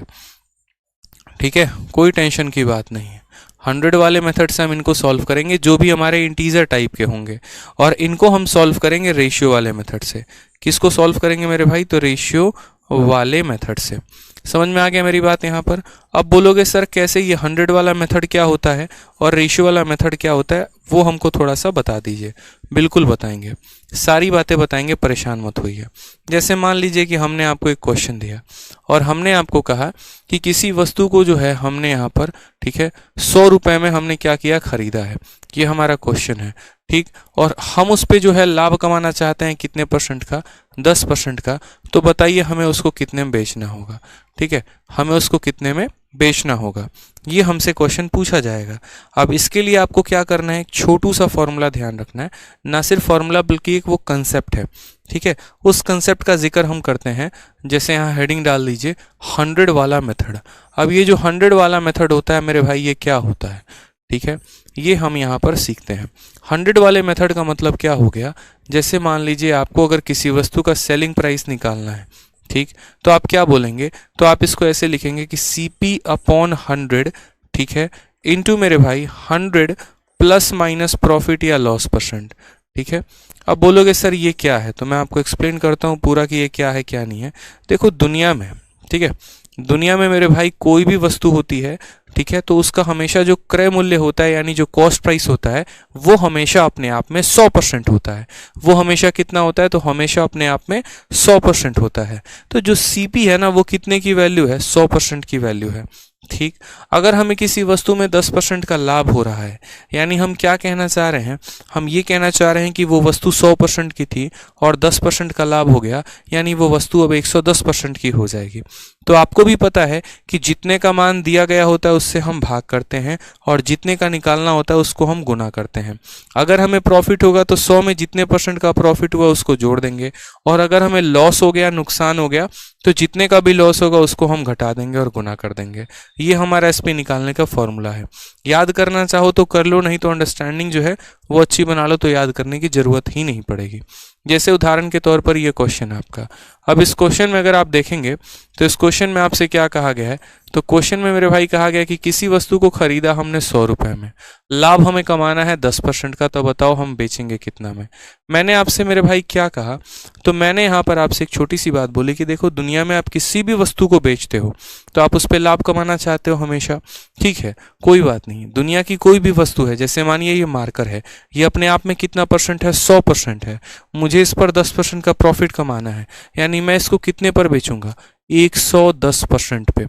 ठीक है, कोई टेंशन की बात नहीं है। 100 वाले मेथड से हम इनको सॉल्व करेंगे जो भी हमारे इंटीजर टाइप के होंगे, और इनको हम सॉल्व करेंगे रेशियो वाले मेथड से। किसको सॉल्व करेंगे मेरे भाई? तो रेशियो वाले मेथड से। समझ में आ गया मेरी बात यहाँ पर? अब बोलोगे सर कैसे, ये 100 वाला मेथड क्या होता है और रेशियो वाला मेथड क्या होता है, वो हमको थोड़ा सा बता दीजिए। बिल्कुल बताएंगे, सारी बातें बताएंगे, परेशान मत होइए। जैसे मान लीजिए कि हमने आपको एक क्वेश्चन दिया और हमने आपको कहा कि किसी वस्तु को जो है हमने यहाँ पर, ठीक है, 100 रुपये में हमने क्या किया, खरीदा है। ये हमारा क्वेश्चन है। ठीक, और हम उस पे जो है लाभ कमाना चाहते हैं कितने परसेंट का? 10% का। तो बताइए हमें उसको कितने में बेचना होगा? ठीक है, हमें उसको कितने में बेचना होगा, ये हमसे क्वेश्चन पूछा जाएगा। अब इसके लिए आपको क्या करना है, एक छोटू सा फॉर्मूला ध्यान रखना है। ना सिर्फ फॉर्मूला बल्कि एक वो कंसेप्ट है। ठीक है, उस कंसेप्ट का जिक्र हम करते हैं। जैसे यहाँ हेडिंग डाल दीजिए 100 वाला मेथड। अब ये जो 100 वाला मेथड होता है मेरे भाई, ये क्या होता है? ठीक है, ये हम यहाँ पर सीखते हैं। 100 वाले मेथड का मतलब क्या हो गया? जैसे मान लीजिए आपको अगर किसी वस्तु का सेलिंग प्राइस निकालना है, ठीक, तो आप क्या बोलेंगे? तो आप इसको ऐसे लिखेंगे कि CP अपॉन 100, ठीक है, इनटू मेरे भाई 100 प्लस माइनस प्रॉफिट या लॉस परसेंट। ठीक है, अब बोलोगे सर ये क्या है, तो मैं आपको एक्सप्लेन करता हूँ पूरा कि ये क्या है क्या नहीं है। देखो दुनिया में, ठीक है, दुनिया में मेरे भाई कोई भी वस्तु होती है, ठीक है, तो उसका हमेशा जो क्रय मूल्य होता है यानी जो कॉस्ट प्राइस होता है वो हमेशा अपने आप में 100% होता है। वो हमेशा कितना होता है? तो हमेशा अपने आप में 100% होता है। तो जो CP है ना, वो कितने की वैल्यू है? 100% की वैल्यू है। ठीक, अगर हमें किसी वस्तु में 10% का लाभ हो रहा है, यानी हम क्या कहना चाह रहे हैं? हम ये कहना चाह रहे हैं कि वो वस्तु 100% की थी और 10% का लाभ हो गया, यानी वो वस्तु अब 110% की हो जाएगी। तो आपको भी पता है कि जितने का मान दिया गया होता है उससे हम भाग करते हैं और जितने का निकालना होता है उसको हम गुना करते हैं। अगर हमें प्रॉफिट होगा तो 100 में जितने परसेंट का प्रॉफिट हुआ उसको जोड़ देंगे, और अगर हमें लॉस हो गया, नुकसान हो गया, तो जितने का भी लॉस होगा उसको हम घटा देंगे और गुना कर देंगे। ये हमारा SP निकालने का फॉर्मूला है। याद करना चाहो तो कर लो, नहीं तो अंडरस्टैंडिंग जो है वो अच्छी बना लो, तो याद करने की जरूरत ही नहीं पड़ेगी। जैसे उदाहरण के तौर पर ये क्वेश्चन है आपका। अब इस क्वेश्चन में अगर आप देखेंगे तो इस क्वेश्चन में आपसे क्या कहा गया है? तो क्वेश्चन में मेरे भाई कहा गया कि किसी वस्तु को खरीदा हमने 100 रुपये में, लाभ हमें कमाना है 10% का, तो बताओ हम बेचेंगे कितना में? मैंने आपसे मेरे भाई क्या कहा? तो मैंने यहाँ पर आपसे एक छोटी सी बात बोली कि देखो दुनिया में आप किसी भी वस्तु को बेचते हो तो आप उस पर लाभ कमाना चाहते हो हमेशा। ठीक है, कोई बात नहीं, दुनिया की कोई भी वस्तु है, जैसे मानिए ये मार्कर है, ये अपने आप में कितना परसेंट है? 100% है। मुझे इस पर 10% का प्रॉफिट कमाना है, यानी मैं इसको कितने पर बेचूंगा? 110% पे।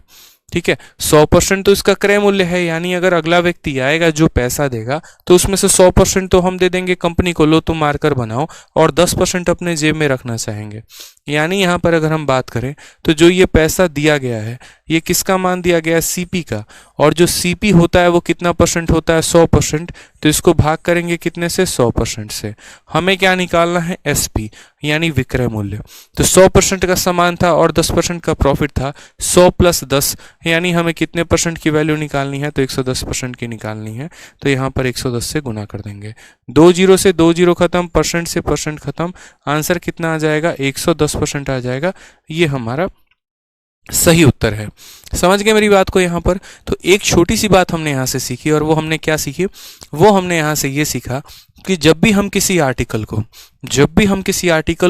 ठीक है, 100% तो इसका क्रय मूल्य है, यानी अगर अगला व्यक्ति आएगा जो पैसा देगा तो उसमें से 100% तो हम दे देंगे कंपनी को, लो तुम मार्कर बनाओ, और 10% अपने जेब में रखना चाहेंगे। यानी यहाँ पर अगर हम बात करें तो जो ये पैसा दिया गया है ये किसका मान दिया गया है? CP का। और जो CP होता है वो कितना परसेंट होता है? 100%। तो इसको भाग करेंगे कितने से, 100% से। हमें क्या निकालना है, एसपी यानी विक्रय मूल्य। तो 100% का सामान था और 10% का प्रॉफिट था, 100 + 10 यानी हमें कितने परसेंट की वैल्यू निकालनी है, तो 110% की निकालनी है। तो यहाँ पर 110 से गुना कर देंगे, 2 जीरो से 2 जीरो खत्म, परसेंट से परसेंट खत्म, आंसर कितना आ जाएगा, 110% आ जाएगा। ये हमारा सही उत्तर है। समझ गए मेरी बात को यहाँ पर। तो एक छोटी सी बात हमने यहाँ से सीखी, और वो हमने क्या सीखी, वो हमने यहाँ से ये सीखा कि जब भी हम किसी आर्टिकल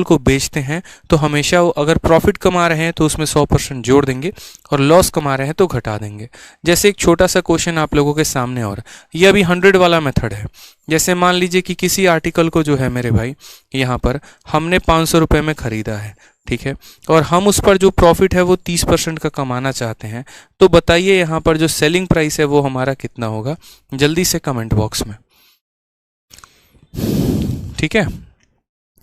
को बेचते हैं तो हमेशा वो अगर प्रॉफिट कमा रहे हैं तो उसमें 100% जोड़ देंगे, और लॉस कमा रहे हैं तो घटा देंगे। जैसे एक छोटा सा क्वेश्चन आप लोगों के सामने, और ये अभी 100 वाला मेथड है। जैसे मान लीजिए कि किसी आर्टिकल को जो है मेरे भाई यहाँ पर हमने 500 रुपये में खरीदा है, ठीक है, और हम उस पर जो प्रॉफिट है वो 30% का कमाना चाहते हैं। तो बताइए यहाँ पर जो सेलिंग प्राइस है वो हमारा कितना होगा, जल्दी से कमेंट बॉक्स में। ठीक है,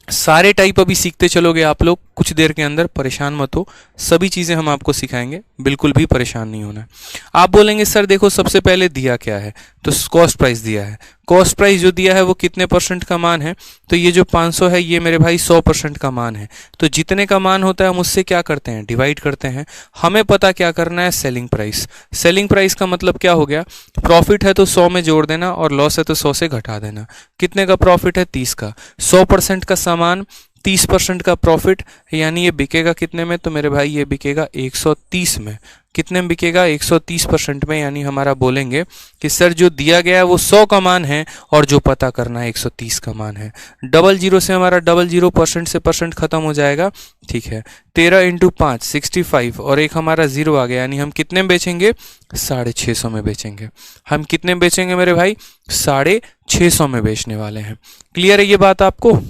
सारे टाइप अभी सीखते चलोगे आप लोग कुछ देर के अंदर, परेशान मत हो, सभी चीज़ें हम आपको सिखाएंगे, बिल्कुल भी परेशान नहीं होना है। आप बोलेंगे सर देखो सबसे पहले दिया क्या है, तो कॉस्ट प्राइस दिया है। कॉस्ट प्राइस जो दिया है वो कितने परसेंट का मान है, तो ये जो 500 है ये मेरे भाई 100% का मान है। तो जितने का मान होता है हम उससे क्या करते हैं, डिवाइड करते हैं। हमें पता क्या करना है, सेलिंग प्राइस। सेलिंग प्राइस का मतलब क्या हो गया, प्रॉफिट है तो 100 में जोड़ देना, और लॉस है तो 100 से घटा देना। कितने का प्रॉफिट है, 30 का। 100% का सामान, 30% का प्रॉफिट, यानी ये बिकेगा कितने में, तो मेरे भाई ये बिकेगा 130 में। कितने में बिकेगा, 130% में। यानी हमारा बोलेंगे कि सर जो दिया गया है वो 100 का मान है, और जो पता करना है 130 का मान है। डबल जीरो से हमारा डबल जीरो परसेंट से परसेंट खत्म हो जाएगा, ठीक है। 13 × 5 65, और एक हमारा जीरो आ गया, यानी हम कितने में बेचेंगे, 650 में बेचेंगे। हम कितने में बेचेंगे मेरे भाई, 650 में बेचने वाले हैं। क्लियर है ये बात आपको,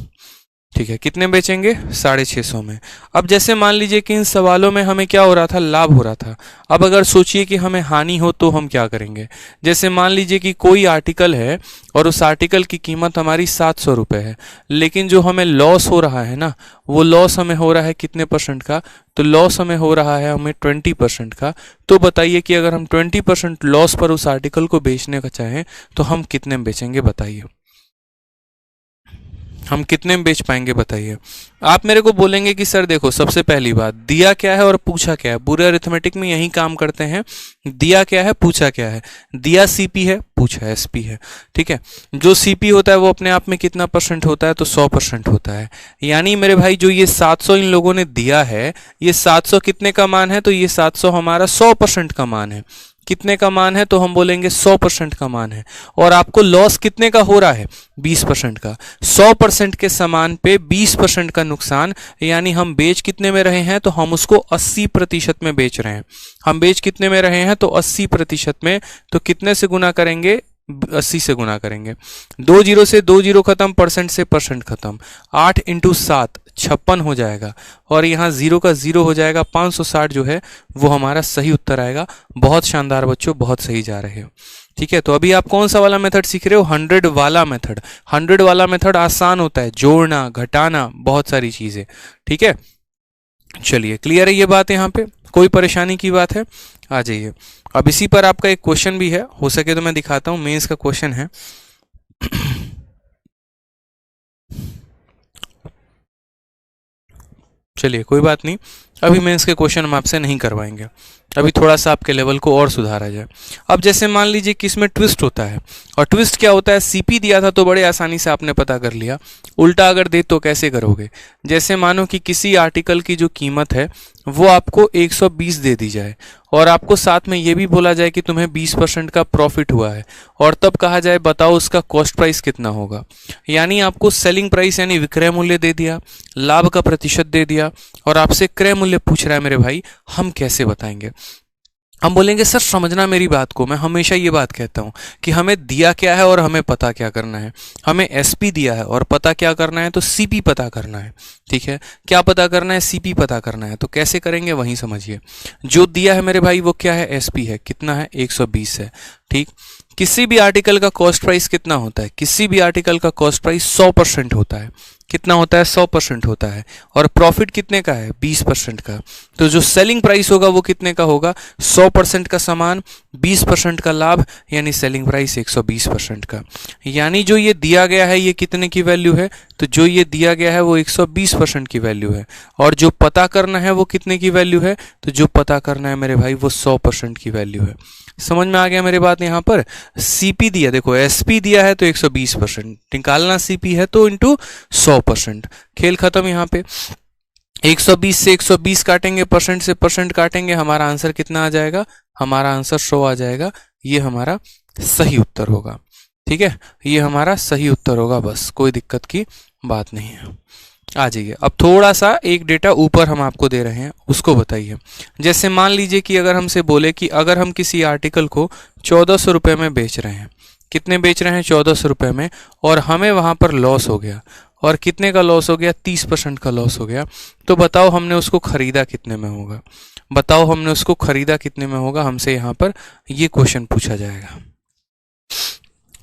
ठीक है। कितने बेचेंगे, 650 में। अब जैसे मान लीजिए कि इन सवालों में हमें क्या हो रहा था, लाभ हो रहा था। अब अगर सोचिए कि हमें हानि हो तो हम क्या करेंगे। जैसे मान लीजिए कि कोई आर्टिकल है और उस आर्टिकल की कीमत हमारी 700 रुपये है, लेकिन जो हमें लॉस हो रहा है ना, वो लॉस हमें हो रहा है कितने परसेंट का, तो लॉस हमें हो रहा है हमें 20% का। तो बताइए कि अगर हम 20% लॉस पर उस आर्टिकल को बेचने का चाहें तो हम कितने में बेचेंगे, बताइए हम कितने में बेच पाएंगे, बताइए। आप मेरे को बोलेंगे कि सर देखो सबसे पहली बात, दिया क्या है और पूछा क्या है। पूरे अरिथमेटिक में यही काम करते हैं, दिया क्या है, पूछा क्या है। दिया सीपी है, पूछा एसपी है, ठीक है। जो सीपी होता है वो अपने आप में कितना परसेंट होता है, तो 100% होता है। यानी मेरे भाई जो ये 700 इन लोगों ने दिया है, ये 700 कितने का मान है, तो ये 700 हमारा 100% का मान है। कितने का मान है, तो हम बोलेंगे 100% का मान है। और आपको लॉस कितने का हो रहा है, 20% का। 100% के सामान पे 20% का नुकसान, यानी हम बेच कितने में रहे हैं, तो हम उसको 80% में बेच रहे हैं। हम बेच कितने में रहे हैं, तो 80% में। तो कितने से गुना करेंगे, 80 से गुना करेंगे। 2 जीरो से 2 जीरो खत्म, परसेंट से परसेंट खत्म। 8 × 7 56 हो जाएगा, और यहाँ जीरो का जीरो हो जाएगा। 560 जो है वो हमारा सही उत्तर आएगा। बहुत शानदार बच्चों, बहुत सही जा रहे हो, ठीक है। तो अभी आप कौन सा वाला मेथड सीख रहे हो, 100 वाला मेथड। 100 वाला मेथड आसान होता है, जोड़ना, घटाना, बहुत सारी चीजें, ठीक है। चलिए, क्लियर है ये बात, यहाँ पे कोई परेशानी की बात है, आ जाइए। अब इसी पर आपका एक क्वेश्चन भी है, हो सके तो मैं दिखाता हूं, मेंस का क्वेश्चन है। चलिए कोई बात नहीं, अभी मेंस के क्वेश्चन हम आपसे नहीं करवाएंगे, अभी थोड़ा सा आपके लेवल को और सुधारा जाए। अब जैसे मान लीजिए कि इसमें ट्विस्ट होता है, और ट्विस्ट क्या होता है, सीपी दिया था तो बड़े आसानी से आपने पता कर लिया। उल्टा अगर दे तो कैसे करोगे। जैसे मानो कि किसी आर्टिकल की जो कीमत है वो आपको 120 दे दी जाए, और आपको साथ में ये भी बोला जाए कि तुम्हें 20% का प्रॉफिट हुआ है, और तब कहा जाए बताओ उसका कॉस्ट प्राइस कितना होगा। यानी आपको सेलिंग प्राइस यानी विक्रय मूल्य दे दिया, लाभ का प्रतिशत दे दिया, और आपसे क्रय मूल्य पूछ रहा है मेरे भाई, हम कैसे बताएंगे। हम बोलेंगे सर समझना मेरी बात को, मैं हमेशा ये बात कहता हूं कि हमें दिया क्या है और हमें पता क्या करना है। हमें एसपी दिया है और पता क्या करना है, तो सीपी पता करना है, ठीक है। क्या पता करना है, सीपी पता करना है। तो कैसे करेंगे वहीं समझिए। जो दिया है मेरे भाई वो क्या है, एसपी है, कितना है, 120 है, ठीक। किसी भी आर्टिकल का कॉस्ट प्राइस कितना होता है, किसी भी आर्टिकल का कॉस्ट प्राइस 100% होता है। कितना होता है, 100% होता है। और प्रॉफिट कितने का है, 20% का। तो जो सेलिंग प्राइस होगा वो कितने का होगा, 100% का सामान, 20% का लाभ, यानी सेलिंग प्राइस 120% का। यानी जो ये दिया गया है ये कितने की वैल्यू है, तो जो ये दिया गया है वो 120% की वैल्यू है। और जो पता करना है वो कितने की वैल्यू है, तो जो पता करना है मेरे भाई वो 100% की वैल्यू है। समझ में आ गया मेरी बात। यहाँ पर सीपी दिया, देखो एसपी दिया है तो 120%, निकालना सीपी है तो इंटू 100%, खेल खत्म। यहाँ पे 120 से 120 काटेंगे, परसेंट से परसेंट काटेंगे, हमारा आंसर कितना आ जाएगा, हमारा आंसर 100 आ जाएगा। ये हमारा सही उत्तर होगा। ठीक है, ये हमारा सही उत्तर होगा, बस कोई दिक्कत की बात नहीं है। आ जाइए, अब थोड़ा सा एक डेटा ऊपर हम आपको दे रहे हैं, उसको बताइए। जैसे मान लीजिए कि अगर हमसे बोले कि अगर हम किसी आर्टिकल को 1400 रुपये में बेच रहे हैं, कितने बेच रहे हैं, 1400 रुपये में, और हमें वहाँ पर लॉस हो गया, और कितने का लॉस हो गया, 30% का लॉस हो गया, तो बताओ हमने उसको खरीदा कितने में होगा, बताओ हमने उसको खरीदा कितने में होगा। हमसे यहाँ पर ये क्वेश्चन पूछा जाएगा,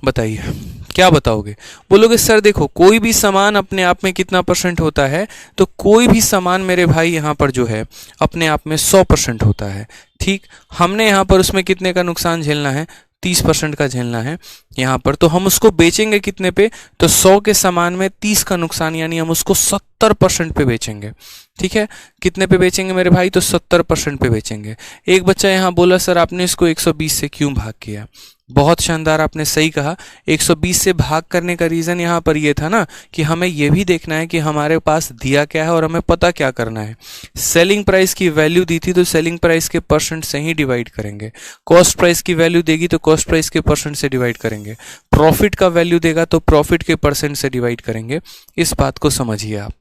बताइए क्या बताओगे। बोलोगे सर देखो कोई भी सामान अपने आप में कितना परसेंट होता है, तो कोई भी सामान मेरे भाई यहाँ पर जो है अपने आप में 100% होता है। ठीक, हमने यहाँ पर उसमें कितने का नुकसान झेलना है, 30% का झेलना है यहाँ पर। तो हम उसको बेचेंगे कितने पे, तो 100 के सामान में 30 का नुकसान, यानी हम उसको 70% पे बेचेंगे। ठीक है, कितने पे बेचेंगे मेरे भाई, तो 70% पे बेचेंगे। एक बच्चा यहाँ बोला सर आपने इसको 120 से क्यों भाग किया, बहुत शानदार, आपने सही कहा। 120 से भाग करने का रीज़न यहाँ पर ये था ना कि हमें ये भी देखना है कि हमारे पास दिया क्या है और हमें पता क्या करना है। सेलिंग प्राइस की वैल्यू दी थी तो सेलिंग प्राइस के परसेंट से ही डिवाइड करेंगे। कॉस्ट प्राइस की वैल्यू देगी तो कॉस्ट प्राइस के परसेंट से डिवाइड करेंगे। प्रॉफिट का वैल्यू देगा तो प्रॉफिट के परसेंट से डिवाइड करेंगे। इस बात को समझिए आप।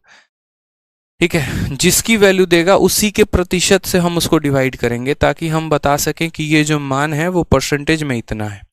ठीक है, जिसकी वैल्यू देगा उसी के प्रतिशत से हम उसको डिवाइड करेंगे ताकि हम बता सकें कि ये जो मान है वो परसेंटेज में इतना है।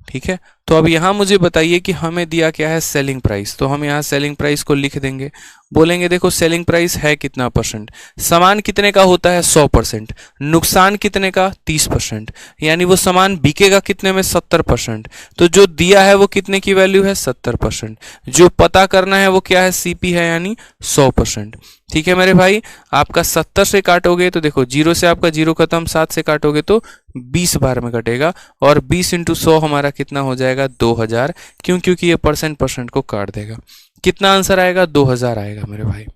ठीक है, तो अब यहाँ मुझे बताइए कि हमें दिया क्या है, सेलिंग प्राइस। तो हम यहाँ सेलिंग प्राइस को लिख देंगे, बोलेंगे देखो सेलिंग प्राइस है कितना परसेंट, सामान कितने का होता है 100%, नुकसान कितने का 30%, यानी वो सामान बिकेगा कितने में 70%। तो जो दिया है वो कितने की वैल्यू है 70%, जो पता करना है वो क्या है, सीपी है यानी 100%। ठीक है मेरे भाई, आपका 70 से काटोगे तो देखो 0 से आपका 0 खत्म, 7 से काटोगे तो 20 बार में कटेगा, और 20 × 100 हमारा कितना हो जाएगा 2000, क्योंकि ये परसेंट को काट देगा। कितना आंसर आएगा, 2000 आएगा मेरे भाई।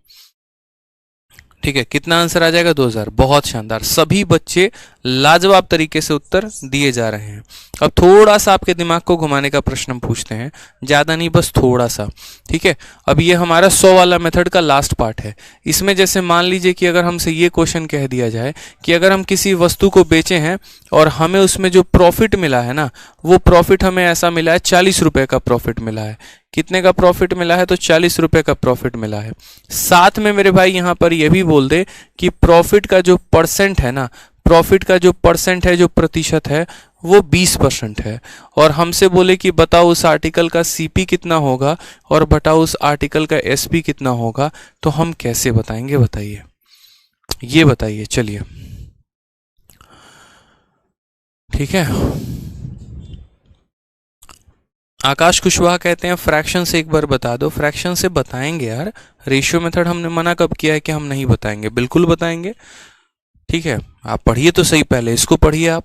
ठीक है, कितना आंसर आ जाएगा 2000। बहुत शानदार, सभी बच्चे लाजवाब तरीके से उत्तर दिए जा रहे हैं। अब थोड़ा सा आपके दिमाग को घुमाने का प्रश्न हम पूछते हैं, ज़्यादा नहीं बस थोड़ा सा। ठीक है, अब ये हमारा 100 वाला मेथड का लास्ट पार्ट है। इसमें जैसे मान लीजिए कि अगर हमसे ये क्वेश्चन कह दिया जाए कि अगर हम किसी वस्तु को बेचे हैं और हमें उसमें जो प्रॉफिट मिला है ना, वो प्रॉफिट हमें ऐसा मिला है 40 रुपये का प्रॉफिट मिला है। कितने का प्रॉफिट मिला है, तो 40 रुपये का प्रॉफिट मिला है। साथ में मेरे भाई यहाँ पर यह भी बोल दे कि प्रॉफिट का जो परसेंट है ना, प्रॉफिट का जो परसेंट है, जो प्रतिशत है, वो 20% है। और हमसे बोले कि बताओ उस आर्टिकल का सीपी कितना होगा और बताओ उस आर्टिकल का एसपी कितना होगा, तो हम कैसे बताएंगे, बताइए, ये बताइए। चलिए ठीक है, आकाश कुशवाहा कहते हैं फ्रैक्शन से एक बार बता दो। फ्रैक्शन से बताएंगे यार, रेशियो मेथड हमने मना कब किया है कि हम नहीं बताएंगे, बिल्कुल बताएंगे। ठीक है, आप पढ़िए तो सही, पहले इसको पढ़िए आप।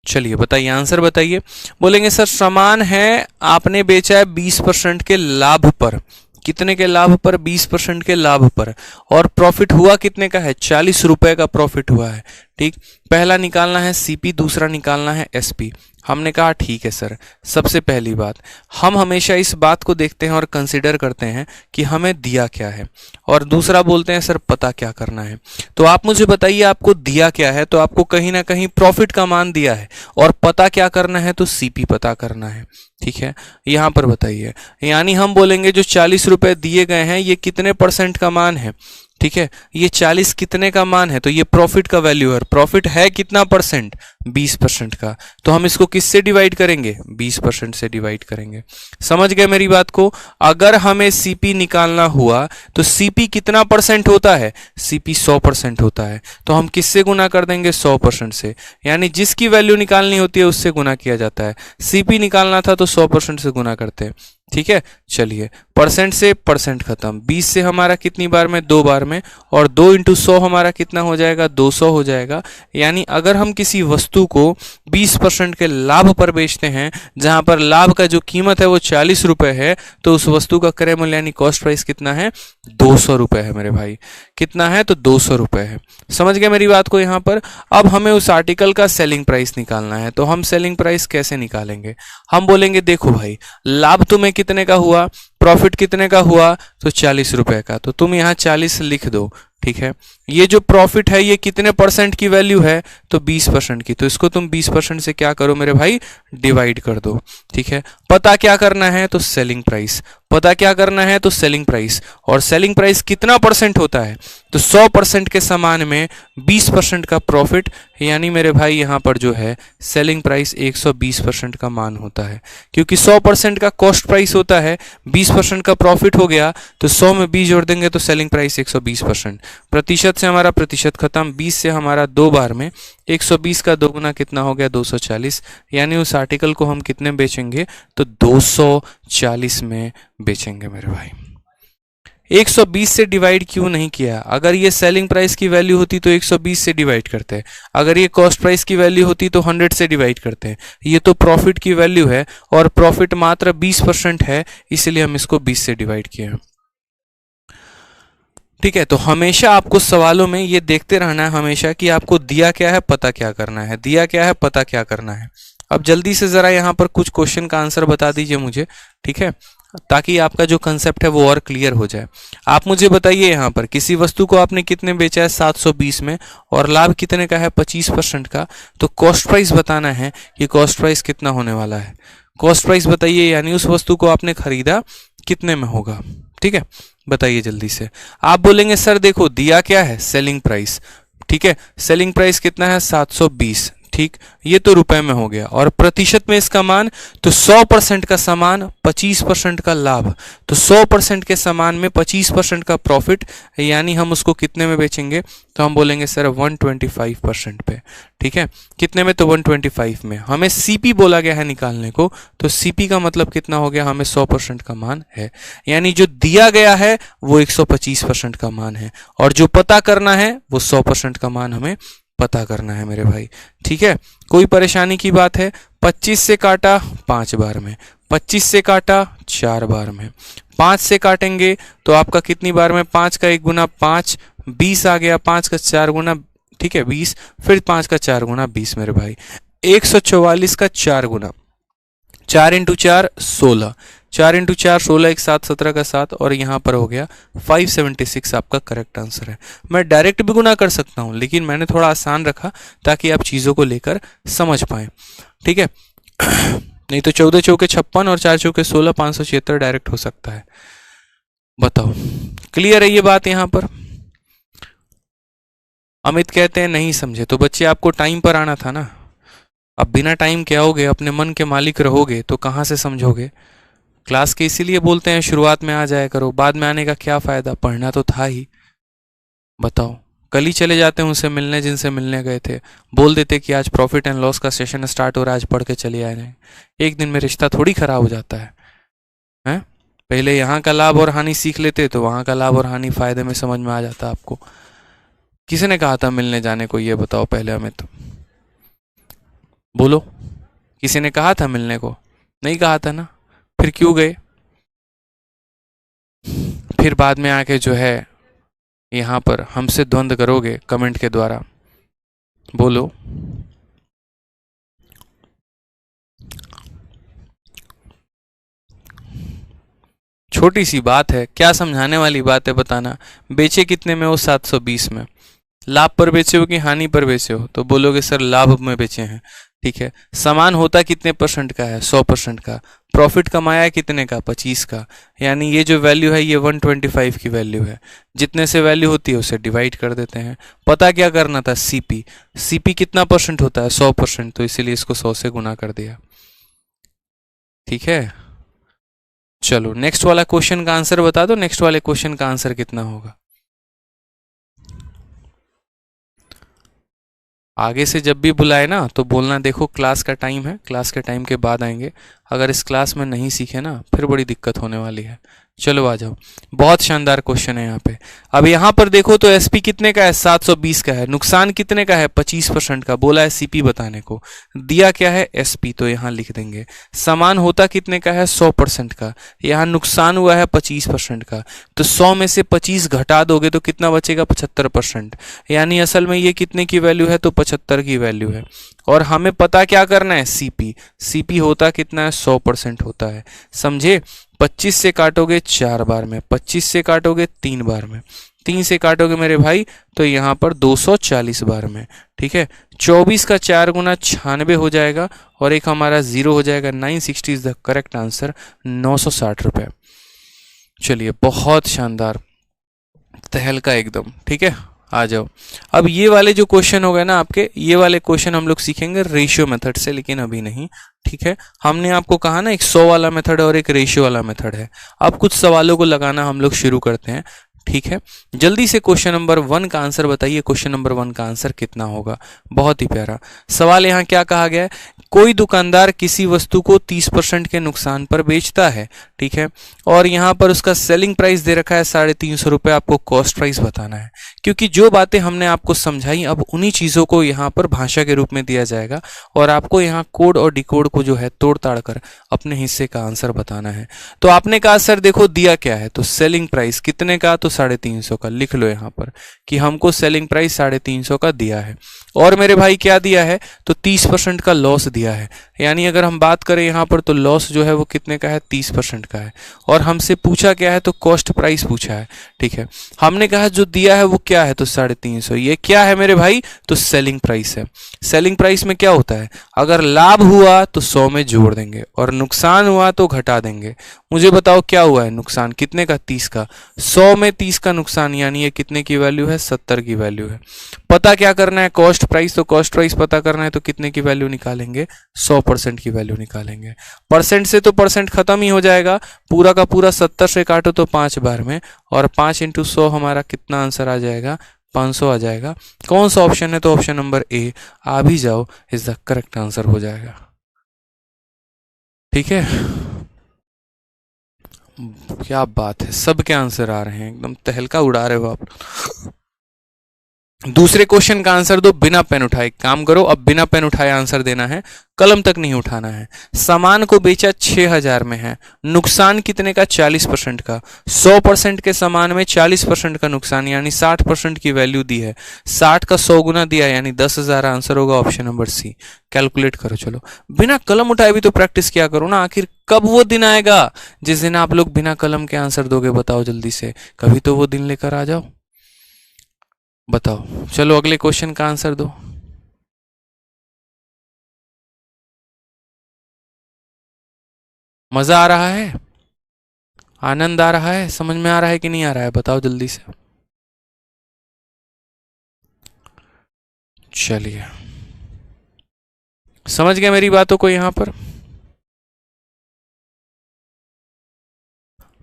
चलिए बताइए, आंसर बताइए। बोलेंगे सर सामान है आपने बेचा है 20% के लाभ पर। कितने के लाभ पर, 20% के लाभ पर, और प्रॉफिट हुआ कितने का है, 40 रुपए का प्रॉफिट हुआ है। ठीक, पहला निकालना है सीपी, दूसरा निकालना है एसपी। हमने कहा ठीक है सर। सबसे पहली बात, हम हमेशा इस बात को देखते हैं और कंसिडर करते हैं कि हमें दिया क्या है, और दूसरा बोलते हैं सर पता क्या करना है। तो आप मुझे बताइए आपको दिया क्या है, तो आपको कहीं ना कहीं प्रॉफिट का मान दिया है, और पता क्या करना है, तो सीपी पता करना है। ठीक है, यहाँ पर बताइए, यानी हम बोलेंगे जो 40 रुपए दिए गए हैं ये कितने परसेंट का मान है। ठीक है, ये 40 कितने का मान है, तो ये प्रॉफिट का वैल्यू है। प्रॉफिट है कितना परसेंट, 20% का। तो हम इसको किससे डिवाइड करेंगे? 20% से डिवाइड करेंगे। समझ गए मेरी बात को? अगर हमें सीपी निकालना हुआ तो सीपी कितना परसेंट होता है? सीपी 100% होता है। तो हम किससे गुना कर देंगे? 100% से। यानी जिसकी वैल्यू निकालनी होती है उससे गुना किया जाता है। सीपी निकालना था तो 100% से गुना करते हैं। ठीक है, चलिए परसेंट से परसेंट खत्म। 20 से हमारा कितनी बार में? 2 बार में। और 2 × 100 हमारा कितना हो जाएगा? 200 हो जाएगा। यानी अगर हम किसी वस्तु को 20% के लाभ पर बेचते हैं, जहां पर लाभ का जो कीमत है वो 40 रुपए है, तो उस वस्तु का क्रय मूल्य यानी कॉस्ट प्राइस कितना है? 200 रुपए है मेरे भाई। कितना है? तो 200 रुपए है। समझ गए मेरी बात को यहाँ पर? अब हमें उस आर्टिकल का सेलिंग प्राइस निकालना है। तो हम सेलिंग प्राइस कैसे निकालेंगे? हम बोलेंगे देखो भाई, लाभ तुम्हें कितने का हुआ, प्रॉफिट कितने का हुआ? तो 40 रुपए का। तो तुम यहाँ 40 लिख दो। ठीक है, ये जो प्रॉफिट है ये कितने परसेंट की वैल्यू है? तो 20% की। तो इसको तुम 20% से क्या करो मेरे भाई? डिवाइड कर दो। ठीक है, पता क्या करना है? तो सेलिंग प्राइस। पता क्या करना है? तो सेलिंग प्राइस। और सेलिंग प्राइस कितना परसेंट होता है? तो 100% के समान में 20% का प्रॉफिट, यानी मेरे भाई यहाँ पर जो है सेलिंग प्राइस 120% का मान होता है। क्योंकि 100% का कॉस्ट प्राइस होता है, 20% का प्रॉफिट हो गया, तो 100 में 20 जोड़ देंगे तो सेलिंग प्राइस 120%। प्रतिशत से हमारा प्रतिशत खत्म, 20 से हमारा 2 बार में 120 का 2 गुना कितना हो गया? 240। यानी उस आर्टिकल को हम कितने बेचेंगे? तो 240 में बेचेंगे मेरे भाई। 120 से डिवाइड क्यों नहीं किया? अगर ये सेलिंग प्राइस की वैल्यू होती तो 120 से डिवाइड करते, अगर ये कॉस्ट प्राइस की वैल्यू होती तो 100 से डिवाइड करते। ये तो प्रॉफिट की वैल्यू है और प्रॉफिट मात्र 20% है, इसलिए हम इसको 20 से डिवाइड किए हैं। ठीक है, तो हमेशा आपको सवालों में ये देखते रहना है हमेशा कि आपको दिया क्या है, पता क्या करना है, दिया क्या है, पता क्या करना है। अब जल्दी से जरा यहाँ पर कुछ क्वेश्चन का आंसर बता दीजिए मुझे, ठीक है, ताकि आपका जो कंसेप्ट है वो और क्लियर हो जाए। आप मुझे बताइए यहाँ पर किसी वस्तु को आपने कितने बेचा है? 720 में, और लाभ कितने का है? 25% का। तो कॉस्ट प्राइस बताना है कि कॉस्ट प्राइस कितना होने वाला है। कॉस्ट प्राइस बताइए, यानी उस वस्तु को आपने खरीदा कितने में होगा। ठीक है, बताइए जल्दी से। आप बोलेंगे सर देखो दिया क्या है? Selling price. ठीक है, सेलिंग प्राइस कितना है? 720। ठीक, ये तो रुपए में हो गया। और प्रतिशत में इसका मान, तो 100% का सामान, 25% का लाभ। तो 100% के सामान में 25% का प्रॉफिट, यानी हम उसको कितने में बेचेंगे? तो हम बोलेंगे सर 125% पे। ठीक है, कितने में? तो 125 में। हमें सीपी बोला गया है निकालने को, तो सीपी का मतलब कितना हो गया? हमें 100% का मान है, यानी जो दिया गया है वो 125% का मान है, और जो पता करना है वो 100% का मान हमें पता करना है मेरे भाई। ठीक है, कोई परेशानी की बात है? 25 से काटा 5 बार में, 25 से काटा 4 बार में, 5 से काटेंगे तो आपका कितनी बार में? 5 का 1 गुना 5, 20 आ गया। 5 का 4 गुना, ठीक है 20, फिर 5 का 4 गुना 20 मेरे भाई। 144 का 4 गुना, 4 × 4 16, 4 × 4 16, 1 7 17 का 7, और यहाँ पर हो गया 576 आपका करेक्ट आंसर है। मैं डायरेक्ट भी गुना कर सकता हूँ, लेकिन मैंने थोड़ा आसान रखा ताकि आप चीज़ों को लेकर समझ पाएं। ठीक है, नहीं तो 14 चौके 56 और 4 चौके 16, 576 डायरेक्ट हो सकता है। बताओ, क्लियर है ये बात यहाँ पर? अमित कहते हैं नहीं समझे। तो बच्चे आपको टाइम पर आना था ना, अब बिना टाइम के आओगे, अपने मन के मालिक रहोगे तो कहाँ से समझोगे? क्लास के इसीलिए बोलते हैं शुरुआत में आ जाया करो, बाद में आने का क्या फायदा? पढ़ना तो था ही। बताओ, कल ही चले जाते हैं उनसे मिलने जिनसे मिलने गए थे, बोल देते कि आज प्रॉफिट एंड लॉस का सेशन स्टार्ट हो रहा है, आज पढ़ के चले आए जाए। एक दिन में रिश्ता थोड़ी खराब हो जाता है, हैं? पहले यहाँ का लाभ और हानि सीख लेते तो वहाँ का लाभ और हानि फायदे में समझ में आ जाता आपको। किसने कहा था मिलने जाने को? ये बताओ पहले हमें तो बोलो, किसी ने कहा था मिलने को? नहीं कहा था ना, फिर क्यों गए? फिर बाद में आके जो है यहाँ पर हमसे द्वंद्व करोगे कमेंट के द्वारा। बोलो, छोटी सी बात है, क्या समझाने वाली बात है बताना। बेचे कितने में हो? 720 में। लाभ पर बेचे हो कि हानि पर बेचे हो? तो बोलोगे सर लाभ में बेचे हैं। ठीक है। सामान होता कितने परसेंट का है? 100% का। प्रॉफिट कमाया है कितने का? 25 का। यानी ये जो वैल्यू है ये 125 की वैल्यू है। जितने से वैल्यू होती है उसे डिवाइड कर देते हैं। पता क्या करना था? सीपी। सीपी कितना परसेंट होता है? 100%, तो इसीलिए इसको 100 से गुना कर दिया। ठीक है, चलो नेक्स्ट वाला क्वेश्चन का आंसर बता दो। नेक्स्ट वाले क्वेश्चन का आंसर कितना होगा? आगे से जब भी बुलाए ना तो बोलना देखो क्लास का टाइम है, क्लास के टाइम के बाद आएंगे। अगर इस क्लास में नहीं सीखे ना फिर बड़ी दिक्कत होने वाली है। चलो आ जाओ, बहुत शानदार क्वेश्चन है यहाँ पे। अब यहाँ पर देखो तो एसपी कितने का है? 720 का है। नुकसान कितने का है? 25% का। बोला है सीपी बताने को, दिया क्या है? एसपी, तो यहाँ लिख देंगे। सामान होता कितने का है? 100% का। यहाँ नुकसान हुआ है 25% का, तो 100 में से 25 घटा दोगे तो कितना बचेगा? 75%। यानी असल में ये कितने की वैल्यू है? तो 75 की वैल्यू है। और हमें पता क्या करना है? सीपी। सीपी होता कितना है? 100% होता है। समझे? 25 से काटोगे 4 बार में, 25 से काटोगे 3 बार में, 3 से काटोगे मेरे भाई तो यहाँ पर 240 बार में। ठीक है, 24 का 4 गुना 96 हो जाएगा और एक हमारा जीरो हो जाएगा। 960 इज द करेक्ट आंसर, 960 रुपए। चलिए बहुत शानदार, तहलका एकदम। ठीक है, आ जाओ। अब ये वाले जो क्वेश्चन हो गए ना आपके, ये वाले क्वेश्चन हम लोग सीखेंगे रेशियो मेथड से, लेकिन अभी नहीं। ठीक है, हमने आपको कहा ना एक 100 वाला मेथड और एक रेशियो वाला मेथड है। अब कुछ सवालों को लगाना हम लोग शुरू करते हैं। ठीक है, जल्दी से क्वेश्चन नंबर 1 का आंसर बताइए। क्वेश्चन नंबर 1 का आंसर कितना होगा? बहुत ही प्यारा सवाल। यहाँ क्या कहा गया है? कोई दुकानदार किसी वस्तु को 30% के नुकसान पर बेचता है। ठीक है, और यहाँ पर उसका सेलिंग प्राइस दे रखा है 350 रुपये। आपको कॉस्ट प्राइस बताना है, क्योंकि जो बातें हमने आपको समझाई अब उन्हीं चीज़ों को यहाँ पर भाषा के रूप में दिया जाएगा और आपको यहाँ कोड और डिकोड को जो है तोड़ ताड़ कर अपने हिस्से का आंसर बताना है। तो आपने कहा सर देखो दिया क्या है, तो सेलिंग प्राइस कितने का? तो 350 का। लिख लो यहाँ पर कि हमको सेलिंग प्राइस 350 का दिया है। और मेरे भाई क्या दिया है? तो 30% का लॉस दिया है। यानी अगर हम बात करें यहाँ पर तो लॉस जो है वो कितने का है? 30% का है। और हमसे पूछा क्या है? तो कॉस्ट प्राइस पूछा है। ठीक है, हमने कहा जो दिया है वो क्या है? तो 350। ये क्या है मेरे भाई? तो सेलिंग प्राइस है। सेलिंग प्राइस में क्या होता है? अगर लाभ हुआ तो 100 में जोड़ देंगे और नुकसान हुआ तो घटा देंगे। मुझे बताओ क्या हुआ है? नुकसान कितने का? 30 का। 100 में 30 का नुकसान, यानी ये कितने की वैल्यू है? 70 की वैल्यू है। पता क्या करना है? Cost price. तो कॉस्ट प्राइस पता करना है तो कितने की वैल्यू निकालेंगे? 100% की वैल्यू निकालेंगे। परसेंट से तो परसेंट खत्म ही हो जाएगा। पूरा का पूरा 70 से काटो तो 5 बार में, और 5 × 100 हमारा कितना आंसर आ जाएगा? 500 आ जाएगा। कौन सा ऑप्शन है? तो ऑप्शन नंबर ए। आ भी जाओ, इज द करेक्ट आंसर हो जाएगा। ठीक है, क्या बात है, सबके आंसर आ रहे हैं, एकदम तहलका उड़ा रहे हो आप। दूसरे क्वेश्चन का आंसर दो बिना पेन उठाए। काम करो, अब बिना पेन उठाए आंसर देना है, कलम तक नहीं उठाना है। सामान को बेचा 6000 में है, नुकसान कितने का? 40% का। 100% के सामान में 40% का नुकसान, यानी 60% की वैल्यू दी है। 60 का 100 गुना दिया, यानी 10,000 आंसर होगा ऑप्शन नंबर सी। कैलकुलेट करो। चलो बिना कलम उठाए भी तो प्रैक्टिस किया करो ना। आखिर कब वो दिन आएगा जिस दिन आप लोग बिना कलम के आंसर दोगे? बताओ जल्दी से, कभी तो वो दिन लेकर आ जाओ। बताओ, चलो अगले क्वेश्चन का आंसर दो। मजा आ रहा है? आनंद आ रहा है? समझ में आ रहा है कि नहीं आ रहा है? बताओ जल्दी से। चलिए, समझ गए मेरी बातों को यहां पर?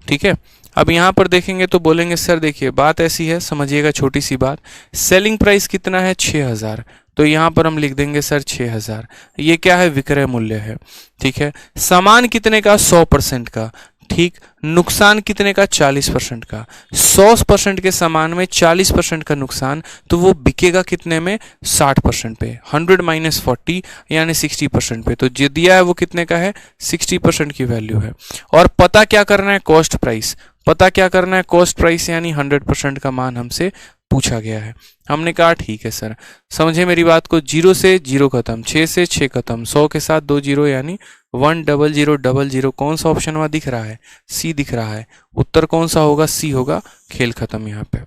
ठीक है, अब यहां पर देखेंगे तो बोलेंगे सर देखिए बात ऐसी है, समझिएगा छोटी सी बात। सेलिंग प्राइस कितना है? 6000। तो यहां पर हम लिख देंगे सर 6000। ये क्या है? विक्रय मूल्य है। ठीक है, सामान कितने का? 100% का। ठीक, नुकसान कितने का? 40% का। 100% के सामान में 40% का नुकसान, तो वो बिकेगा कितने में? 60% पे। 100 - 40 यानी 60% पे। तो जो दिया है वो कितने का है? 60% की वैल्यू है। और पता क्या करना है? Cost price. पता क्या करना है? कॉस्ट प्राइस, यानी 100% का मान हमसे पूछा गया है। हमने कहा ठीक है सर, समझे मेरी बात को। 0 से 0 खत्म, 6 से 6 खत्म, 100 के साथ 2 0 यानी 10000। कौन सा ऑप्शन वहां दिख रहा है? सी दिख रहा है। उत्तर कौन सा होगा? सी होगा। खेल खत्म। यहाँ पे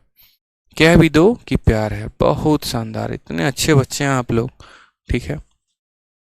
कह भी दो कि प्यार है। बहुत शानदार, इतने अच्छे बच्चे हैं आप लोग। ठीक है,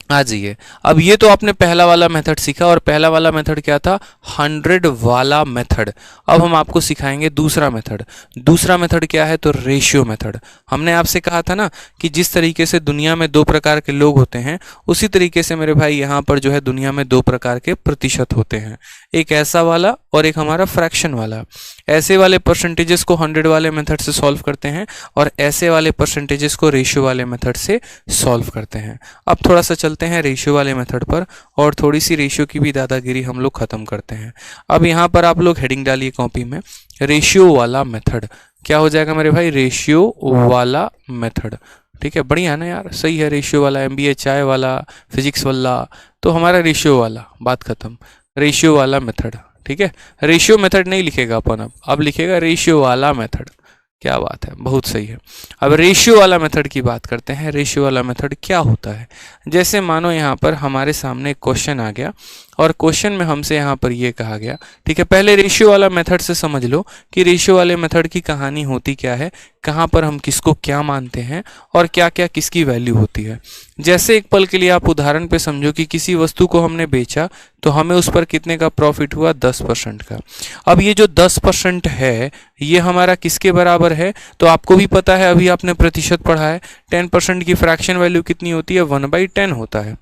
आ जाइए। अब ये तो आपने पहला वाला मेथड सीखा, और पहला वाला मेथड क्या था? 100 वाला मेथड। अब हम आपको सिखाएंगे दूसरा मेथड। दूसरा मेथड क्या है? तो रेशियो मेथड। हमने आपसे कहा था ना कि जिस तरीके से दुनिया में दो प्रकार के लोग होते हैं, उसी तरीके से मेरे भाई यहाँ पर जो है दुनिया में दो प्रकार के प्रतिशत होते हैं, एक ऐसा वाला और एक हमारा फ्रैक्शन वाला। ऐसे वाले परसेंटेजेस को 100 वाले मेथड से सॉल्व करते हैं, और ऐसे वाले परसेंटेजेस को रेशियो वाले मेथड से सॉल्व करते हैं। अब थोड़ा सा चलते हैं रेशियो वाले मेथड पर, और थोड़ी सी रेशियो की भी दादागिरी हम लोग खत्म करते हैं। अब यहाँ पर आप लोग हेडिंग डालिए कॉपी में, रेशियो वाला मेथड। क्या हो जाएगा मेरे भाई? रेशियो वाला मेथड। ठीक है, बढ़िया ना यार, सही है। रेशियो वाला, MBA चाय वाला, फिजिक्स वाला, तो हमारा रेशियो वाला, बात खत्म। रेशियो वाला मेथड, ठीक है। रेशियो मेथड नहीं लिखेगा अपन, अब लिखेगा रेशियो वाला मेथड। क्या बात है, बहुत सही है। अब रेशियो वाला मेथड की बात करते हैं। रेशियो वाला मेथड क्या होता है? जैसे मानो यहाँ पर हमारे सामने एक क्वेश्चन आ गया, और क्वेश्चन में हमसे यहाँ पर ये कहा गया, ठीक है। पहले रेशियो वाला मेथड से समझ लो कि रेशियो वाले मेथड की कहानी होती क्या है, कहाँ पर हम किसको क्या मानते हैं, और क्या क्या किसकी वैल्यू होती है। जैसे एक पल के लिए आप उदाहरण पे समझो कि किसी वस्तु को हमने बेचा, तो हमें उस पर कितने का प्रॉफिट हुआ? 10% का। अब ये जो 10% है, ये हमारा किसके बराबर है? तो आपको भी पता है, अभी आपने प्रतिशत पढ़ा है, 10% की फ्रैक्शन वैल्यू कितनी होती है? 1/10 होता है।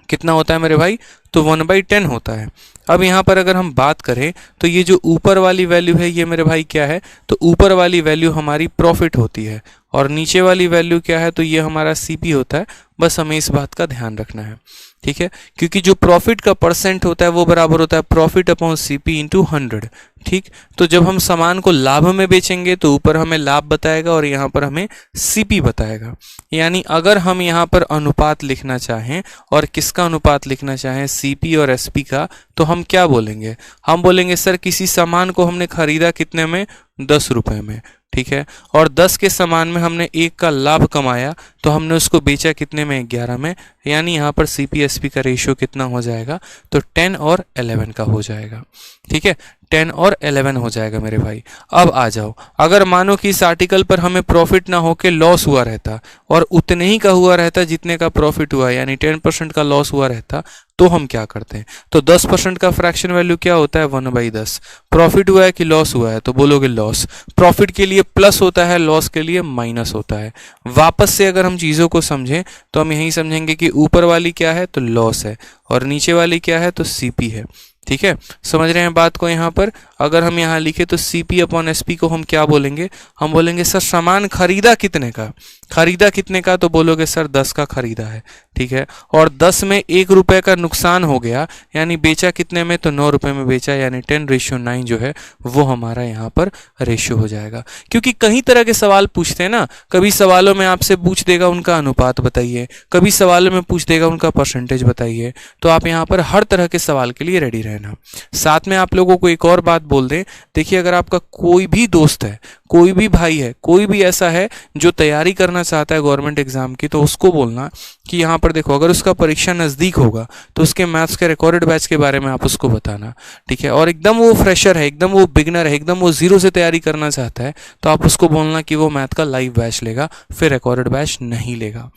कितना होता है मेरे भाई? तो 1/10 होता है। अब यहाँ पर अगर हम बात करें, तो ये जो ऊपर वाली वैल्यू है, ये मेरे भाई क्या है? तो ऊपर वाली वैल्यू हमारी प्रॉफिट होती है, और नीचे वाली वैल्यू क्या है? तो ये हमारा CP होता है। बस हमें इस बात का ध्यान रखना है, ठीक है, क्योंकि जो प्रॉफिट का परसेंट होता है वो बराबर होता है प्रॉफिट अपॉन CP इंटू 100। ठीक, तो जब हम सामान को लाभ में बेचेंगे तो ऊपर हमें लाभ बताएगा और यहाँ पर हमें CP बताएगा। यानी अगर हम यहाँ पर अनुपात लिखना चाहें, और किसका अनुपात लिखना चाहें? CP और SP का, तो हम क्या बोलेंगे? हम बोलेंगे सर किसी सामान को हमने खरीदा कितने में? 10 रुपए में, ठीक है, और 10 के सामान में हमने 1 का लाभ कमाया, तो हमने उसको बेचा कितने में? 11 में। यानी यहाँ पर CP SP का रेशियो कितना हो जाएगा? तो 10 और 11 का हो जाएगा, ठीक है, 10 और 11 हो जाएगा मेरे भाई। अब आ जाओ, अगर मानो कि इस आर्टिकल पर हमें प्रॉफिट ना होके लॉस हुआ रहता, और उतने ही का हुआ रहता जितने का प्रॉफिट हुआ, यानी 10% का लॉस हुआ रहता, तो हम क्या करते हैं? तो 10% का फ्रैक्शन वैल्यू क्या होता है? 1/10। प्रॉफिट हुआ है कि लॉस हुआ है? तो बोलोगे लॉस। प्रॉफिट के लिए प्लस होता है, लॉस के लिए माइनस होता है। वापस से अगर हम चीज़ों को समझें, तो हम यही समझेंगे कि ऊपर वाली क्या है? तो लॉस है, और नीचे वाली क्या है? तो CP है। ठीक है, समझ रहे हैं बात को? यहाँ पर अगर हम यहाँ लिखे तो CP अपॉन SP को हम क्या बोलेंगे? हम बोलेंगे सर सामान खरीदा कितने का? खरीदा कितने का? तो बोलोगे सर 10 का खरीदा है, ठीक है, और 10 में 1 रुपए का नुकसान हो गया, यानी बेचा कितने में? तो 9 रुपए में बेचा, यानी 10:9 जो है वो हमारा यहाँ पर रेशियो हो जाएगा। क्योंकि कई तरह के सवाल पूछते हैं ना, कभी सवालों में आपसे पूछ देगा उनका अनुपात बताइए, कभी सवालों में पूछ देगा उनका परसेंटेज बताइए, तो आप यहाँ पर हर तरह के सवाल के लिए रेडी रहना। साथ में आप लोगों को एक और बात बोल दें, देखिए अगर आपका कोई भी दोस्त है, कोई भी भाई है, कोई भी ऐसा है जो तैयारी करना चाहता है गवर्नमेंट एग्जाम की, तो उसको बोलना कि यहाँ पर देखो, अगर उसका परीक्षा नज़दीक होगा तो उसके मैथ्स के रिकॉर्डेड बैच के बारे में आप उसको बताना, ठीक है, और एकदम वो फ्रेशर है, एकदम वो बिगनर है, एकदम वो जीरो से तैयारी करना चाहता है, तो आप उसको बोलना कि वो मैथ का लाइव बैच लेगा, फिर रिकॉर्डेड बैच नहीं लेगा।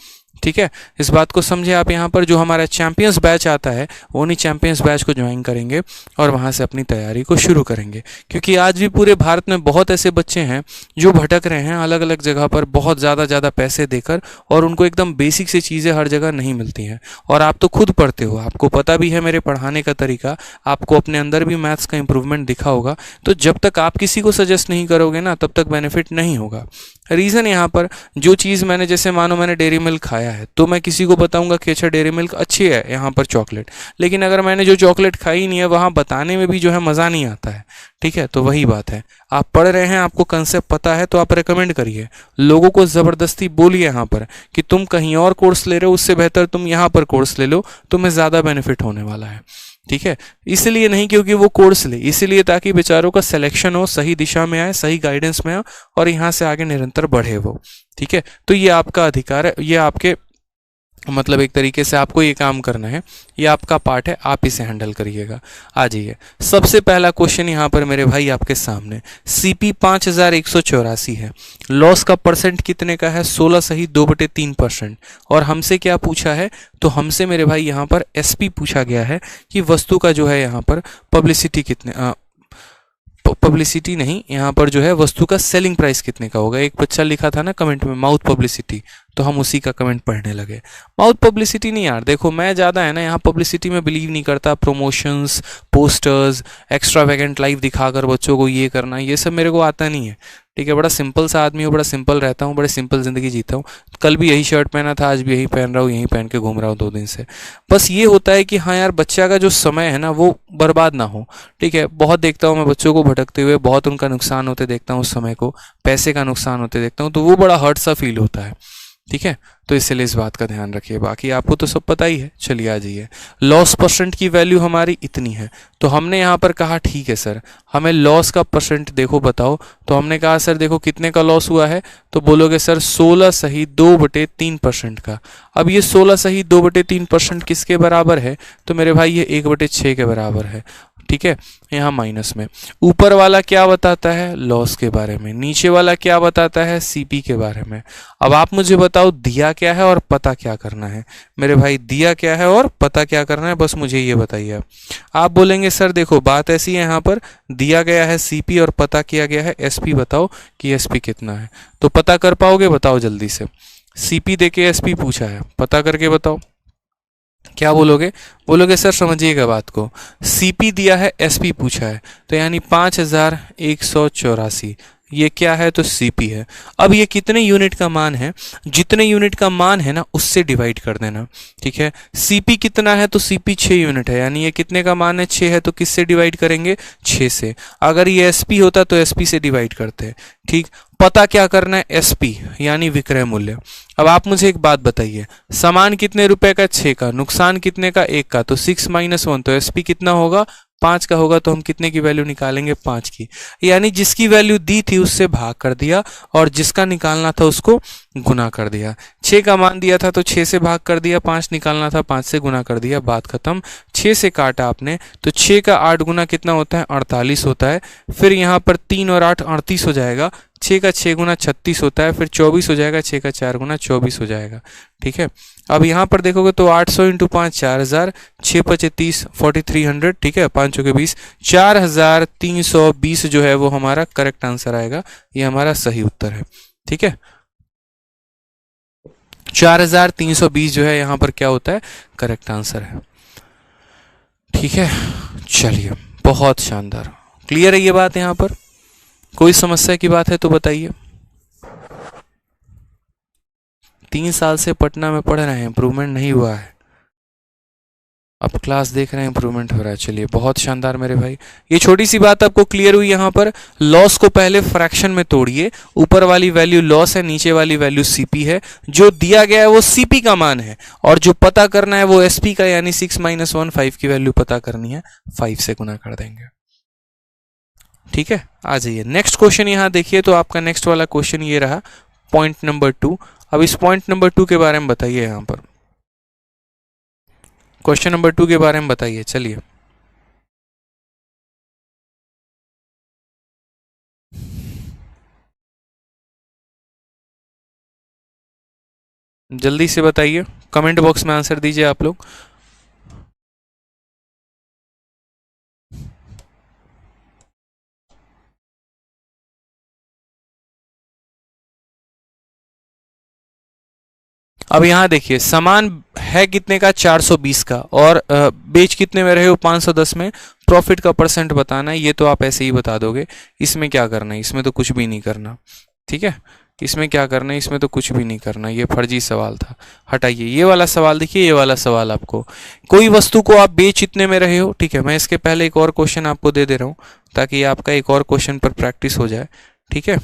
ठीक है, इस बात को समझे आप। यहाँ पर जो हमारा चैंपियंस बैच आता है, उन्हीं चैंपियंस बैच को ज्वाइन करेंगे और वहाँ से अपनी तैयारी को शुरू करेंगे, क्योंकि आज भी पूरे भारत में बहुत ऐसे बच्चे हैं जो भटक रहे हैं अलग अलग जगह पर बहुत ज़्यादा पैसे देकर, और उनको एकदम बेसिक से चीज़ें हर जगह नहीं मिलती हैं। और आप तो खुद पढ़ते हो, आपको पता भी है मेरे पढ़ाने का तरीका, आपको अपने अंदर भी मैथ्स का इंप्रूवमेंट दिखा होगा, तो जब तक आप किसी को सजेस्ट नहीं करोगे ना, तब तक बेनिफिट नहीं होगा। रीज़न यहाँ पर, जो चीज़ मैंने, जैसे मानो मैंने डेयरी मिल्क खाया है, तो मैं किसी को बताऊंगा कि अच्छा डेयरी मिल्क अच्छी है यहाँ पर चॉकलेट, लेकिन अगर मैंने जो चॉकलेट खाई नहीं है, वहाँ बताने में भी जो है मज़ा नहीं आता है। ठीक है, तो वही बात है, आप पढ़ रहे हैं, आपको कंसेप्ट पता है, तो आप रिकमेंड करिए, लोगों को ज़बरदस्ती बोलिए यहाँ पर कि तुम कहीं और कोर्स ले रहे हो, उससे बेहतर तुम यहाँ पर कोर्स ले लो, तुम्हें ज़्यादा बेनिफिट होने वाला है। ठीक है, इसलिए नहीं क्योंकि वो कोर्स ले, इसलिए ताकि बेचारों का सिलेक्शन हो, सही दिशा में आए, सही गाइडेंस में आए, और यहाँ से आगे निरंतर बढ़े वो। ठीक है, तो ये आपका अधिकार है, ये आपके मतलब एक तरीके से आपको ये काम करना है, ये आपका पार्ट है, आप इसे हैंडल करिएगा। आ जाइए, सबसे पहला क्वेश्चन यहाँ पर मेरे भाई आपके सामने, सीपी 5184 है, लॉस का परसेंट कितने का है, 16 सही 2/3%। और हमसे क्या पूछा है, तो हमसे मेरे भाई यहाँ पर एसपी पूछा गया है कि वस्तु का जो है यहाँ पर पब्लिसिटी कितने, पब्लिसिटी नहीं, यहाँ पर जो है वस्तु का सेलिंग प्राइस कितने का होगा। एक बच्चा लिखा था ना कमेंट में माउथ पब्लिसिटी, तो हम उसी का कमेंट पढ़ने लगे। माउथ पब्लिसिटी नहीं यार, देखो मैं ज़्यादा है ना यहाँ पब्लिसिटी में बिलीव नहीं करता। प्रमोशंस, पोस्टर्स, एक्स्ट्रावेगेंट लाइव दिखाकर बच्चों को ये करना, ये सब मेरे को आता नहीं है। ठीक है, बड़ा सिंपल सा आदमी हूँ, बड़ा सिंपल रहता हूँ, बड़े सिंपल ज़िंदगी जीता हूँ। कल भी यही शर्ट पहना था, आज भी यही पहन रहा हूँ, यही पहन के घूम रहा हूँ 2 दिन से। बस ये होता है कि हाँ यार, बच्चा का जो समय है ना वो बर्बाद ना हो। ठीक है, बहुत देखता हूँ मैं बच्चों को भटकते हुए, बहुत उनका नुकसान होते देखता हूँ, उस समय को पैसे का नुकसान होते देखता हूँ, तो वो बड़ा हर्ट सा फील होता है। ठीक है, तो इसलिए इस बात का ध्यान रखिए। बाकी आपको तो सब पता ही है। चलिए आ जाइए, लॉस परसेंट की वैल्यू हमारी इतनी है, तो हमने यहाँ पर कहा ठीक है सर हमें लॉस का परसेंट देखो बताओ। तो हमने कहा सर देखो कितने का लॉस हुआ है, तो बोलोगे सर 16 सही 2/3% का। अब ये 16 सही 2/3% किसके बराबर है, तो मेरे भाई ये 1/6 के बराबर है। ठीक है, यहाँ माइनस में ऊपर वाला क्या बताता है, लॉस के बारे में, नीचे वाला क्या बताता है, सीपी के बारे में। अब आप मुझे बताओ दिया क्या है और पता क्या करना है। मेरे भाई दिया क्या है और पता क्या करना है, बस मुझे ये बताइए। आप बोलेंगे सर देखो बात ऐसी है, यहाँ पर दिया गया है सीपी और पता किया गया है एसपी, बताओ कि एसपी कितना है। तो पता कर पाओगे, बताओ जल्दी से। सीपी देके एसपी पूछा है, पता करके बताओ। क्या बोलोगे, बोलोगे सर समझिएगा बात को, सीपी दिया है एसपी पूछा है, तो यानी 5184 ये क्या है, तो सीपी है। अब ये कितने यूनिट का मान है, जितने यूनिट का मान है ना उससे डिवाइड कर देना। ठीक है, सीपी कितना है, तो सीपी 6 यूनिट है, यानी ये कितने का मान है, 6 है, तो किससे डिवाइड करेंगे, 6 से। अगर ये एसपी होता तो एसपी से डिवाइड करते हैं। ठीक, पता क्या करना है, एसपी यानी विक्रय मूल्य। अब आप मुझे एक बात बताइए, सामान कितने रुपए का, 6 का, नुकसान कितने का, 1 का, तो 6 - 1, तो एसपी कितना होगा, 5 का होगा। तो हम कितने की वैल्यू निकालेंगे, 5 की, यानी जिसकी वैल्यू दी थी उससे भाग कर दिया और जिसका निकालना था उसको गुना कर दिया। 6 का मान दिया था तो 6 से भाग कर दिया, 5 निकालना था 5 से गुना कर दिया, बात खत्म। 6 से काटा आपने तो 6 का 8 गुना कितना होता है, 48 होता है। फिर यहाँ पर 3 और 8 38 हो जाएगा, 6 का 6 गुना 36 होता है, फिर 24 हो जाएगा, 6 का 4 गुना 24 हो जाएगा। ठीक है, अब यहाँ पर देखोगे तो 800 × 5 4000, 6 × 5 30 4300। ठीक है, 5 × 20 4320 जो है वो हमारा करेक्ट आंसर आएगा, ये हमारा सही उत्तर है। ठीक है, 4320 जो है यहाँ पर क्या होता है, करेक्ट आंसर है। ठीक है, चलिए बहुत शानदार, क्लियर है ये बात। यहाँ पर कोई समस्या की बात है तो बताइए। 3 साल से पटना में पढ़ रहे हैं, इंप्रूवमेंट नहीं हुआ है, अब क्लास देख रहे हैं इंप्रूवमेंट हो रहा है। चलिए बहुत शानदार मेरे भाई, ये छोटी सी बात आपको क्लियर हुई। यहाँ पर लॉस को पहले फ्रैक्शन में तोड़िए, ऊपर वाली वैल्यू लॉस है, नीचे वाली वैल्यू सीपी है, जो दिया गया है वो सीपी का मान है और जो पता करना है वो एसपी का, यानी 6 - 1 5 की वैल्यू पता करनी है, 5 से गुना कर देंगे। ठीक है, आ जाइए नेक्स्ट क्वेश्चन। यहाँ देखिए तो आपका नेक्स्ट वाला क्वेश्चन ये रहा, पॉइंट नंबर 2। अब इस पॉइंट नंबर 2 के बारे में बताइए, यहाँ पर क्वेश्चन नंबर 2 के बारे में बताइए। चलिए जल्दी से बताइए, कमेंट बॉक्स में आंसर दीजिए आप लोग। अब यहाँ देखिए सामान है कितने का, 420 का, और बेच कितने में रहे हो, 510 में। प्रॉफिट का परसेंट बताना है, ये तो आप ऐसे ही बता दोगे। इसमें क्या करना है, इसमें तो कुछ भी नहीं करना। ठीक है, इसमें क्या करना है, इसमें तो कुछ भी नहीं करना, ये फर्जी सवाल था, हटाइए। ये वाला सवाल देखिए, ये वाला सवाल आपको, कोई वस्तु को आप बेच इतने में रहे हो। ठीक है, मैं इसके पहले एक और क्वेश्चन आपको दे दे रहा हूँ ताकि आपका एक और क्वेश्चन पर प्रैक्टिस हो जाए। ठीक है,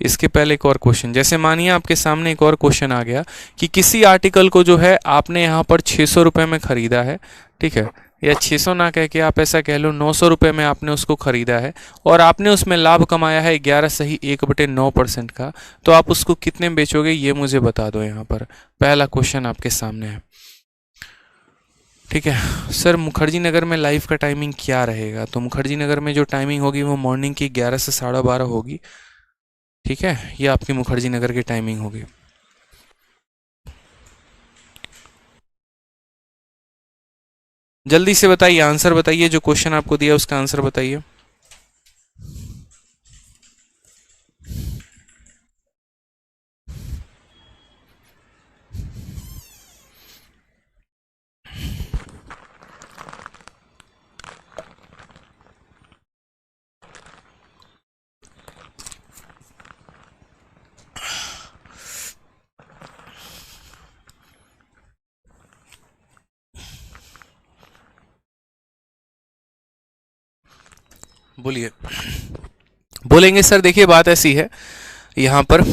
इसके पहले एक और क्वेश्चन, जैसे मानिए आपके सामने एक और क्वेश्चन आ गया कि किसी आर्टिकल को जो है आपने यहाँ पर 600 रुपये में खरीदा है। ठीक है, या 600 ना कह के आप ऐसा कह लो 900 रुपये में आपने उसको खरीदा है और आपने उसमें लाभ कमाया है 11 सही 1/9% का, तो आप उसको कितने में बेचोगे ये मुझे बता दो। यहाँ पर पहला क्वेश्चन आपके सामने है। ठीक है सर, मुखर्जी नगर में लाइव का टाइमिंग क्या रहेगा? तो मुखर्जी नगर में जो टाइमिंग होगी वो मॉर्निंग की 11 से 12:30 होगी। ठीक है, ये आपकी मुखर्जी नगर की टाइमिंग होगी। जल्दी से बताइए, आंसर बताइए, जो क्वेश्चन आपको दिया उसका आंसर बताइए। बोलिए। बोलेंगे सर देखिए बात ऐसी है, यहाँ पर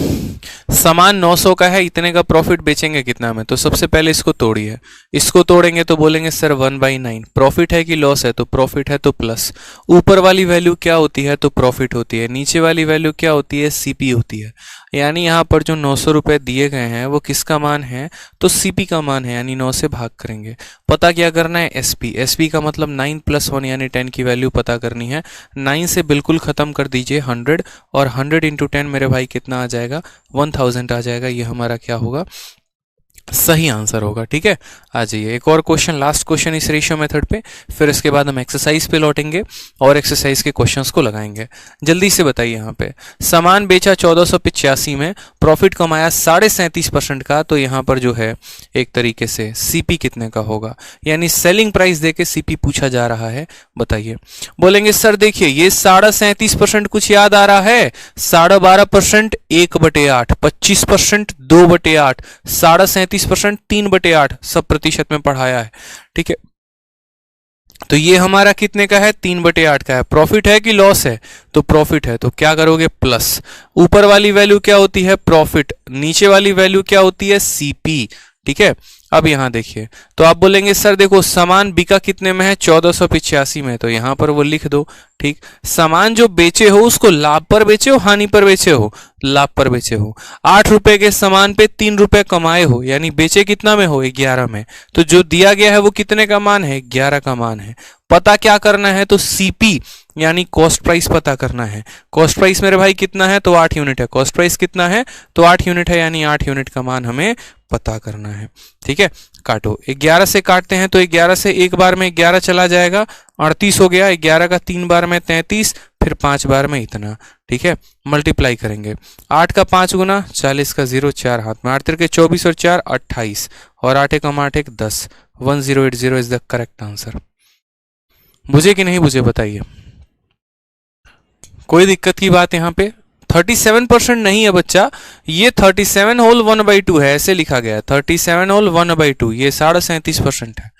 सामान 900 का है, इतने का प्रॉफिट बेचेंगे कितना में? तो सबसे पहले इसको तोड़िए, इसको तोड़ेंगे तो बोलेंगे सर 1/9। प्रॉफिट है कि लॉस है? तो प्रॉफिट है तो प्लस। ऊपर वाली वैल्यू क्या होती है? तो प्रॉफिट होती है। नीचे वाली वैल्यू क्या होती है? सीपी होती है। यानी यहाँ पर जो 900 रुपये दिए गए हैं वो किसका मान है? तो सीपी का मान है, यानी 9 से भाग करेंगे। पता क्या करना है? एसपी। एसपी का मतलब 9 + 1 यानी 10 की वैल्यू पता करनी है। 9 से बिल्कुल ख़त्म कर दीजिए 100, और 100 × 10 मेरे भाई कितना आ जाएगा? 1000 आ जाएगा। ये हमारा क्या होगा? सही आंसर होगा। ठीक है, आ जाइए एक और क्वेश्चन, लास्ट क्वेश्चन इस रेशियो मेथड पे, फिर इसके बाद हम एक्सरसाइज पे लौटेंगे और एक्सरसाइज के क्वेश्चंस को लगाएंगे। जल्दी से बताइए, यहाँ पे सामान बेचा 1485 में, प्रॉफिट कमाया 37.5% का, तो यहाँ पर जो है एक तरीके से सीपी कितने का होगा? यानी सेलिंग प्राइस देके सीपी पूछा जा रहा है, बताइए। बोलेंगे सर देखिए ये 37.5% कुछ याद आ रहा है? 12.5% 1/8, 25% 2/8, 37% 3/8, सब प्रतिशत में पढ़ाया है। ठीक है, तो ये हमारा कितने का है? 3/8 का है। प्रॉफिट है कि लॉस है? तो प्रॉफिट है, तो क्या करोगे? प्लस। ऊपर वाली वैल्यू क्या होती है? प्रॉफिट। नीचे वाली वैल्यू क्या होती है? सीपी। ठीक है, अब यहां देखिए, तो आप बोलेंगे सर देखो सामान बिका कितने में है? 1485 में, तो यहां पर वो लिख दो। ठीक, सामान जो बेचे हो उसको लाभ पर बेचे हो, हानि पर बेचे हो? लाभ पर बेचे हो। 8 रुपए के सामान पे 3 रुपए कमाए हो, यानी बेचे कितना में हो? 11 में। तो जो दिया गया है वो कितने का मान है? 11 का मान है। पता क्या करना है? तो सीपी यानी कॉस्ट प्राइस पता करना है। कॉस्ट प्राइस मेरे भाई कितना है? तो 8 यूनिट है। कॉस्ट प्राइस कितना है? तो 8 यूनिट है, यानी 8 यूनिट का मान हमें पता करना है। ठीक है, काटो। 11 से काटते हैं तो 11 से एक बार में 11 चला जाएगा, 38 हो गया। 11 का 3 बार में 33, फिर 5 बार में इतना। ठीक है, मल्टीप्लाई करेंगे। 8 का 5 गुना 40 का 0, 4 हाथ में, 8 तिरके 24 और 4 28, और 8 एकम 8 एक 10। 1080 इज द करेक्ट आंसर। बुझे कि नहीं बुझे बताइए? कोई दिक्कत की बात यहाँ पे? 37% नहीं है बच्चा, ये 37 होल 1/2 है, ऐसे लिखा गया है। 37 होल 1/2, ये 37.5% है।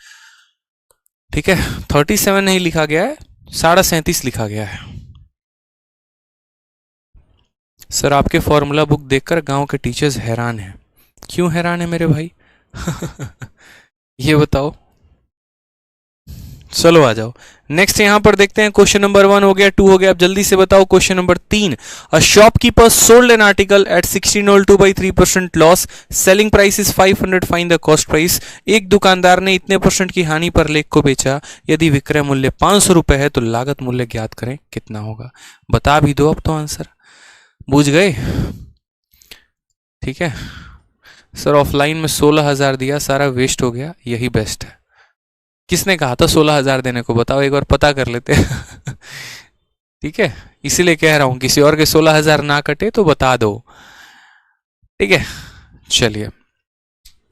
ठीक है, 37 नहीं लिखा गया है, 37.5 लिखा गया है। सर आपके फॉर्मूला बुक देखकर गांव के टीचर्स हैरान हैं। क्यों हैरान है मेरे भाई? ये बताओ। चलो आ जाओ, नेक्स्ट यहां पर देखते हैं। क्वेश्चन नंबर 1 हो गया, 2 हो गया। अब जल्दी से बताओ question number 3। A shopkeeper sold an article at 1602/3% loss, selling price is 500, find the cost price. एक दुकानदार ने इतने % की हानि पर लेख को बेचा, यदि विक्रय मूल्य 500 रुपए है तो लागत मूल्य ज्ञात करें कितना होगा? बता भी दो अब तो आंसर। बूझ गए? ठीक है सर, ऑफलाइन में 16,000 दिया, सारा वेस्ट हो गया, यही बेस्ट है। किसने कहा था 16,000 देने को? बताओ, एक बार पता कर लेते हैं। ठीक है, इसीलिए कह रहा हूं किसी और के 16,000 ना कटे तो बता दो। ठीक है, चलिए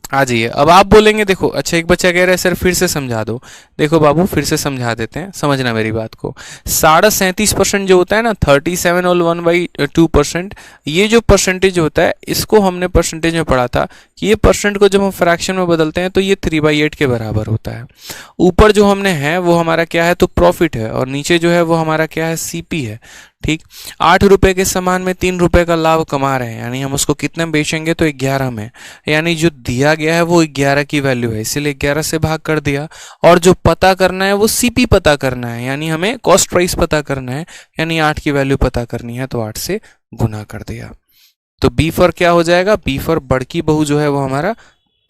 आ जाइए। अब आप बोलेंगे देखो, अच्छा एक बच्चा कह रहा है सर फिर से समझा दो। देखो बाबू फिर से समझा देते हैं, समझना मेरी बात को। 37.5% जो होता है ना, 37 और 1/2%, ये जो परसेंटेज होता है इसको हमने परसेंटेज में पढ़ा था कि ये परसेंट को जब हम फ्रैक्शन में बदलते हैं तो ये 3/8 के बराबर होता है। ऊपर जो हमने है वो हमारा क्या है? तो प्रॉफिट है, और नीचे जो है वो हमारा क्या है? सीपी है। ठीक, 8 रुपए के सामान में 3 रुपए का लाभ कमा रहे हैं, यानी हम उसको कितने में बेचेंगे, तो 11 में, यानी जो दिया गया है वो 11 की वैल्यू है, इसीलिए 11 से भाग कर दिया। और जो पता करना है वो सीपी पता करना है, यानी हमें कॉस्ट प्राइस पता करना है, यानी 8 की वैल्यू पता करनी है, तो 8 से गुना कर दिया। तो बी फॉर क्या हो जाएगा, बी फॉर बड़की बहू जो है वो हमारा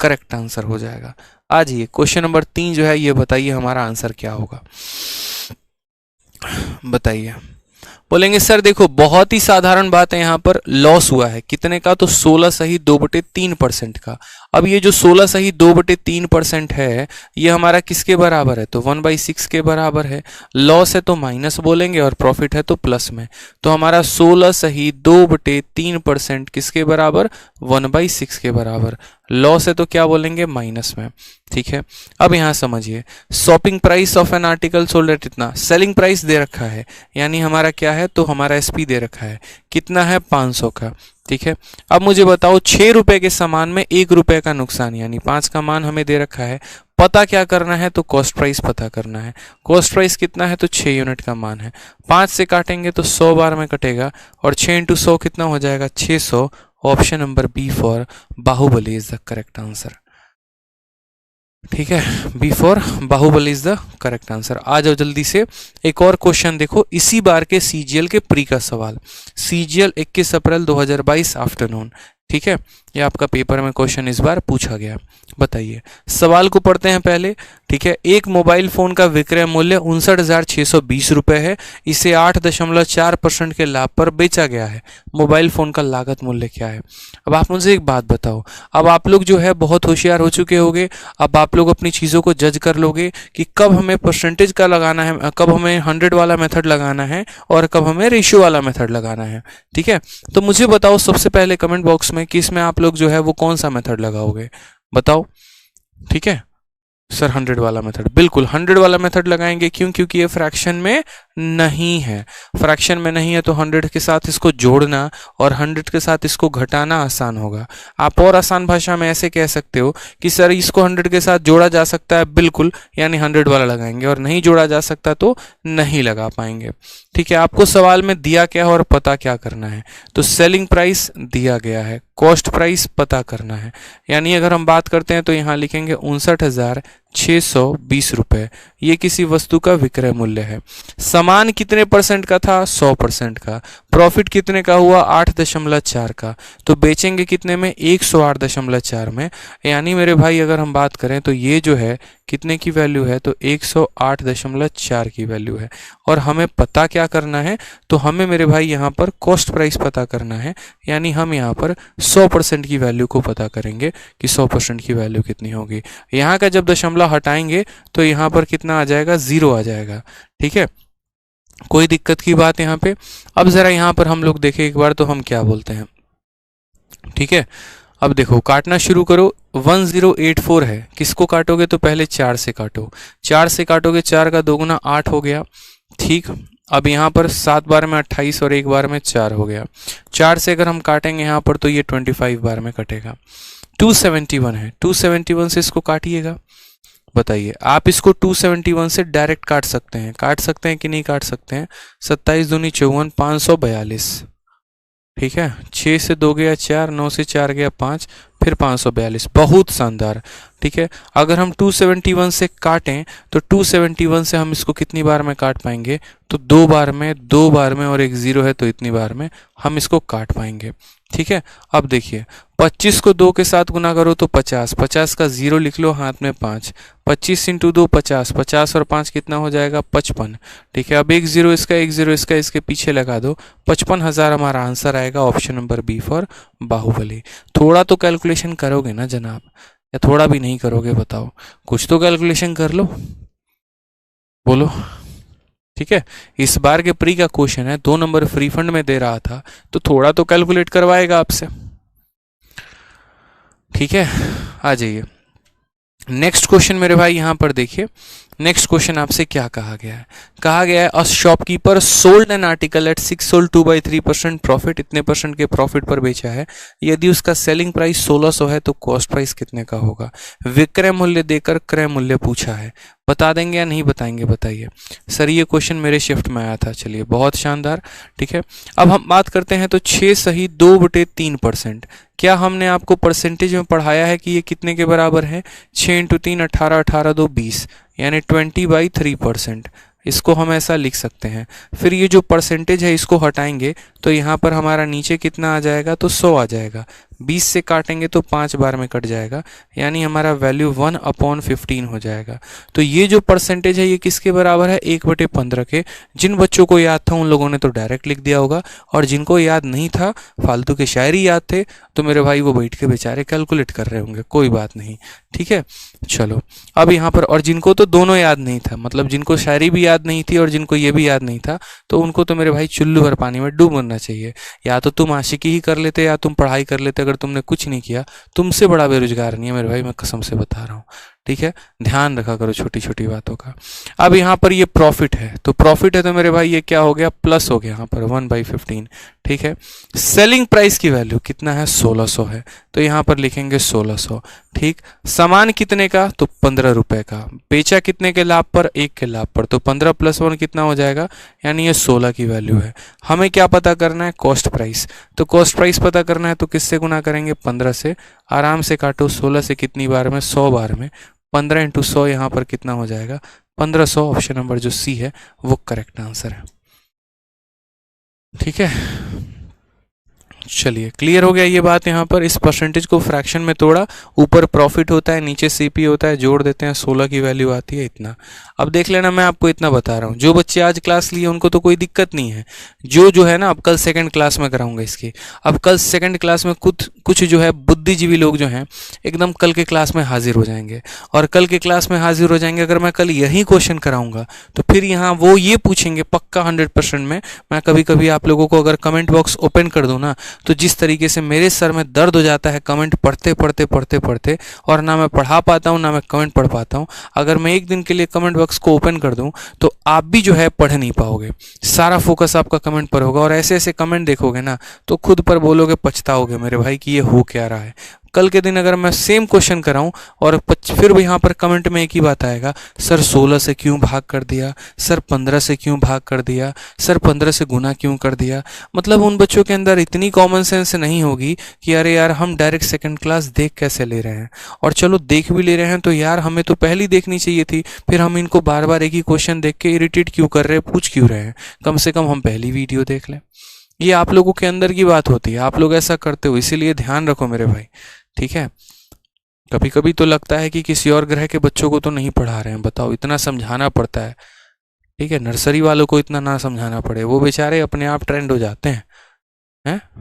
करेक्ट आंसर हो जाएगा। आ जाइए क्वेश्चन नंबर 3 जो है, ये बताइए हमारा आंसर क्या होगा, बताइए। बोलेंगे सर देखो बहुत ही साधारण बात है, यहाँ पर लॉस हुआ है कितने का, तो 16 सही 2/3% का। अब ये जो 16 सही 2/3% है ये हमारा किसके बराबर है, तो 1/6 के बराबर है। लॉस है तो माइनस बोलेंगे और प्रॉफिट है तो प्लस में, तो हमारा 16 सही 2/3% किसके बराबर, 1/6 के बराबर। लॉस है तो क्या बोलेंगे, माइनस में। ठीक है, अब यहां समझिए, shopping price of an article sold at इतना, सेलिंग प्राइस दे रखा है, यानी हमारा क्या है, तो हमारा एसपी दे रखा है, कितना है, 500 का। ठीक है, अब मुझे बताओ 6 रुपए के सामान में 1 रुपए का नुकसान, यानी 5 का मान हमें दे रखा है, पता क्या करना है, तो कॉस्ट प्राइस पता करना है। कॉस्ट प्राइस कितना है, तो 6 यूनिट का मान है, 5 से काटेंगे तो 100 बार में कटेगा, और 6 × 100 कितना हो जाएगा, 600। Option number B for Baahubali is the correct answer. ठीक है, B for Baahubali is the correct answer. आ जाओ जल्दी से, एक और क्वेश्चन देखो, इसी बार के सीजीएल के प्री का सवाल, सीजीएल 21 अप्रैल 2022 आफ्टरनून। ठीक है, ये आपका पेपर में क्वेश्चन इस बार पूछा गया। बताइए, सवाल को पढ़ते हैं पहले। ठीक है, एक मोबाइल फोन का विक्रय मूल्य 59,620 रुपए है, इसे 8.4% के लाभ पर बेचा गया है, मोबाइल फोन का लागत मूल्य क्या है। अब आप मुझे एक बात बताओ, अब आप लोग जो है बहुत होशियार हो चुके होंगे, अब आप लोग अपनी चीज़ों को जज कर लोगे कि कब हमें परसेंटेज का लगाना है, कब हमें 100 वाला मेथड लगाना है और कब हमें रेशियो वाला मेथड लगाना है। ठीक है, तो मुझे बताओ सबसे पहले कमेंट बॉक्स में कि इसमें आप लोग जो है वो कौन सा मेथड लगाओगे, बताओ। ठीक है सर, 100 वाला मेथड, बिल्कुल 100 वाला मेथड लगाएंगे। क्यों, क्योंकि ये फ्रैक्शन में नहीं है, फ्रैक्शन में नहीं है तो 100 के साथ इसको जोड़ना और 100 के साथ इसको घटाना आसान होगा। आप और आसान भाषा में ऐसे कह सकते हो कि सर इसको 100 के साथ जोड़ा जा सकता है, बिल्कुल, यानी 100 वाला लगाएंगे, और नहीं जोड़ा जा सकता तो नहीं लगा पाएंगे। ठीक है, आपको सवाल में दिया क्या है और पता क्या करना है, तो सेलिंग प्राइस दिया गया है, कॉस्ट प्राइस पता करना है, यानी अगर हम बात करते हैं तो यहाँ लिखेंगे 59,620 रुपए, ये किसी वस्तु का विक्रय मूल्य है। सामान कितने परसेंट का था, 100% का। प्रॉफिट कितने का हुआ, 8.4 का, तो बेचेंगे कितने में, 108.4 में, यानी मेरे भाई अगर हम बात करें तो ये जो है कितने की वैल्यू है, तो 108.4 की वैल्यू है। और हमें पता क्या करना है, तो हमें मेरे भाई यहाँ पर कॉस्ट प्राइस पता करना है, यानी हम यहाँ पर 100% की वैल्यू को पता करेंगे कि 100% की वैल्यू कितनी होगी। यहाँ का जब दशमलव हटाएंगे तो यहाँ पर कितना आ जाएगा, 0 आ जाएगा। ठीक है, कोई दिक्कत की बात यहाँ पे। अब जरा यहाँ पर हम लोग देखें एक बार तो हम क्या बोलते हैं। ठीक है, अब देखो काटना शुरू करो, 1084 है, किसको काटोगे, तो पहले 4 से काटो, 4 से काटोगे 4 का 2 गुना 8 हो गया। ठीक, अब यहाँ पर 7 बार में 28 और 1 बार में 4 हो गया। 4 से अगर हम काटेंगे यहाँ पर तो ये 25 बार में कटेगा। 271 है, 271 से इसको काटिएगा। बताइए, आप इसको 271 से डायरेक्ट काट सकते हैं कि नहीं काट सकते हैं। 27 दूनी 54, 542। ठीक है, 6 से 2 गया 4, 9 से 4 गया 5, फिर 542, बहुत शानदार। ठीक है, अगर हम 271 से काटें तो 271 से हम इसको कितनी बार में काट पाएंगे, तो 2 बार में, 2 बार में, और एक 0 है तो इतनी बार में हम इसको काट पाएंगे। ठीक है, अब देखिए 25 को 2 के साथ गुना करो तो 50, 50 का 0 लिख लो, हाथ में 5, 25 × 2 50, 50 और 5 कितना हो जाएगा, 55। ठीक है, अब एक 0 इसका, एक 0 इसका, इसके पीछे लगा दो, 55,000 हमारा आंसर आएगा। Option number B for Baahubali. थोड़ा तो कैलकुलेशन करोगे ना जनाब, या थोड़ा भी नहीं करोगे, बताओ, कुछ तो कैलकुलेशन कर लो, बोलो। ठीक है, इस बार के प्री का क्वेश्चन है, 2 नंबर फ्री फंड में दे रहा था, तो थोड़ा तो कैलकुलेट करवाएगा आपसे। ठीक है, आ जाइए नेक्स्ट क्वेश्चन मेरे भाई। यहाँ पर देखिए, नेक्स्ट क्वेश्चन आपसे क्या कहा गया है? कहा गया है a shopkeeper sold an article at 6 sold 2/3% profit, इतने परसेंट के प्रॉफिट पर बेचा है। यदि उसका सेलिंग प्राइस 1600 है तो कॉस्ट प्राइस कितने का होगा? विक्रय मूल्य देकर क्रय मूल्य पूछा है। बता देंगे या नहीं बताएंगे, बताइए। सर ये क्वेश्चन मेरे शिफ्ट में आया था। चलिए, बहुत शानदार। ठीक है, अब हम बात करते हैं तो 6 सही 2/3%। क्या हमने आपको परसेंटेज में पढ़ाया है कि ये कितने के बराबर है? 6 × 3 18, 18 2 20, यानी 20/3%। इसको हम ऐसा लिख सकते हैं। फिर ये जो परसेंटेज है इसको हटाएंगे तो यहाँ पर हमारा नीचे कितना आ जाएगा? तो 100 आ जाएगा। 20 से काटेंगे तो 5 बार में कट जाएगा, यानी हमारा वैल्यू 1/15 हो जाएगा। तो ये जो परसेंटेज है ये किसके बराबर है? 1/15 के। जिन बच्चों को याद था उन लोगों ने तो डायरेक्ट लिख दिया होगा, और जिनको याद नहीं था, फालतू के शायरी याद थे, तो मेरे भाई वो बैठ के बेचारे कैलकुलेट कर रहे होंगे। कोई बात नहीं, ठीक है। चलो, अब यहाँ पर, और जिनको तो दोनों याद नहीं था, मतलब जिनको शायरी भी याद नहीं थी और जिनको ये भी याद नहीं था, तो उनको तो मेरे भाई चुल्लू भर पानी में डूब मरना चाहिए। या तो तुम आशिकी ही कर लेते या तुम पढ़ाई कर लेते। अगर तुमने कुछ नहीं किया, तुमसे बड़ा बेरोजगार नहीं है मेरे भाई, मैं कसम से बता रहा हूँ। ठीक है, ध्यान रखा करो छोटी छोटी बातों का। अब यहाँ पर ये प्रॉफिट है, तो प्रॉफिट है तो मेरे भाई ये क्या हो गया? प्लस हो गया यहाँ पर 1/15। ठीक है, सेलिंग प्राइस की वैल्यू कितना है? 1600 है, तो यहाँ पर लिखेंगे 1600। ठीक, सामान कितने का? तो 15 रुपए का। बेचा कितने के लाभ पर? 1 के लाभ पर। तो 15 + 1 कितना हो जाएगा? यानी ये 16 की वैल्यू है। हमें क्या पता करना है? Cost price. तो कॉस्ट प्राइस पता करना है तो किससे गुना करेंगे? 15 से। आराम से काटो, 16 से कितनी बार में? 100 बार में। 15 × 100 यहाँ पर कितना हो जाएगा? 1500। ऑप्शन नंबर जो सी है वो करेक्ट आंसर है। ठीक है, चलिए, क्लियर हो गया ये बात। यहाँ पर इस परसेंटेज को फ्रैक्शन में तोड़ा, ऊपर प्रॉफिट होता है, नीचे सीपी होता है, जोड़ देते हैं, 16 की वैल्यू आती है इतना। अब देख लेना, मैं आपको इतना बता रहा हूँ, जो बच्चे आज क्लास लिए उनको तो कोई दिक्कत नहीं है। जो है ना, अब कल सेकंड क्लास में कराऊंगा इसकी। अब कल सेकंड क्लास में कुछ जो है बुद्धिजीवी लोग जो हैं एकदम कल के क्लास में हाजिर हो जाएंगे, और कल के क्लास में हाजिर हो जाएंगे। अगर मैं कल यही क्वेश्चन कराऊंगा तो फिर यहाँ वो ये पूछेंगे पक्का 100% में। मैं कभी कभी आप लोगों को अगर कमेंट बॉक्स ओपन कर दूँ ना, तो जिस तरीके से मेरे सर में दर्द हो जाता है कमेंट पढ़ते पढ़ते पढ़ते पढ़ते, और ना मैं पढ़ा पाता हूँ ना मैं कमेंट पढ़ पाता हूँ। अगर मैं एक दिन के लिए कमेंट बॉक्स को ओपन कर दूँ तो आप भी जो है पढ़ नहीं पाओगे, सारा फोकस आपका कमेंट पर होगा, और ऐसे ऐसे कमेंट देखोगे ना तो खुद पर बोलोगे, पछताओगे मेरे भाई कि ये हो क्या रहा है। कल के दिन अगर मैं सेम क्वेश्चन कराऊं और फिर भी यहाँ पर कमेंट में एक ही बात आएगा, सर 16 से क्यों भाग कर दिया, सर 15 से क्यों भाग कर दिया, सर 15 से गुना क्यों कर दिया। मतलब उन बच्चों के अंदर इतनी कॉमन सेंस नहीं होगी कि अरे यार हम डायरेक्ट सेकंड क्लास देख कैसे ले रहे हैं, और चलो देख भी ले रहे हैं तो यार हमें तो पहली देखनी चाहिए थी, फिर हम इनको बार बार एक ही क्वेश्चन देख के इरिटेट क्यों कर रहे हैं, पूछ क्यों रहे हैं। कम से कम हम पहली वीडियो देख लें। ये आप लोगों के अंदर की बात होती है, आप लोग ऐसा करते हो, इसीलिए ध्यान रखो मेरे भाई। ठीक है, कभी कभी तो लगता है कि किसी और ग्रह के बच्चों को तो नहीं पढ़ा रहे हैं, बताओ इतना समझाना पड़ता है। ठीक है, नर्सरी वालों को इतना ना समझाना पड़े, वो बेचारे अपने आप ट्रेंड हो जाते हैं।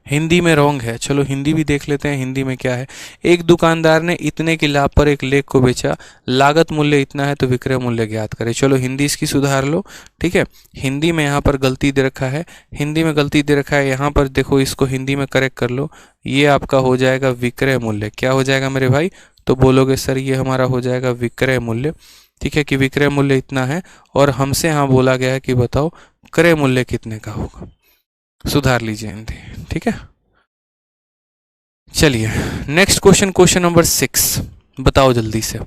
हिंदी में रॉन्ग है, चलो हिंदी भी देख लेते हैं। हिंदी में क्या है? एक दुकानदार ने इतने के लाभ पर एक लेख को बेचा, लागत मूल्य इतना है तो विक्रय मूल्य ज्ञात करें। चलो हिंदी इसकी सुधार लो। ठीक है, हिंदी में यहाँ पर गलती दे रखा है, हिंदी में गलती दे रखा है, यहाँ पर देखो इसको हिंदी में करेक्ट कर लो। ये आपका हो जाएगा विक्रय मूल्य। क्या हो जाएगा मेरे भाई? तो बोलोगे सर ये हमारा हो जाएगा विक्रय मूल्य। ठीक है, कि विक्रय मूल्य इतना है, और हमसे यहाँ बोला गया है कि बताओ क्रय मूल्य कितने का होगा। सुधार लीजिए हिंदी। ठीक है, चलिए नेक्स्ट क्वेश्चन, क्वेश्चन नंबर 6 बताओ जल्दी से।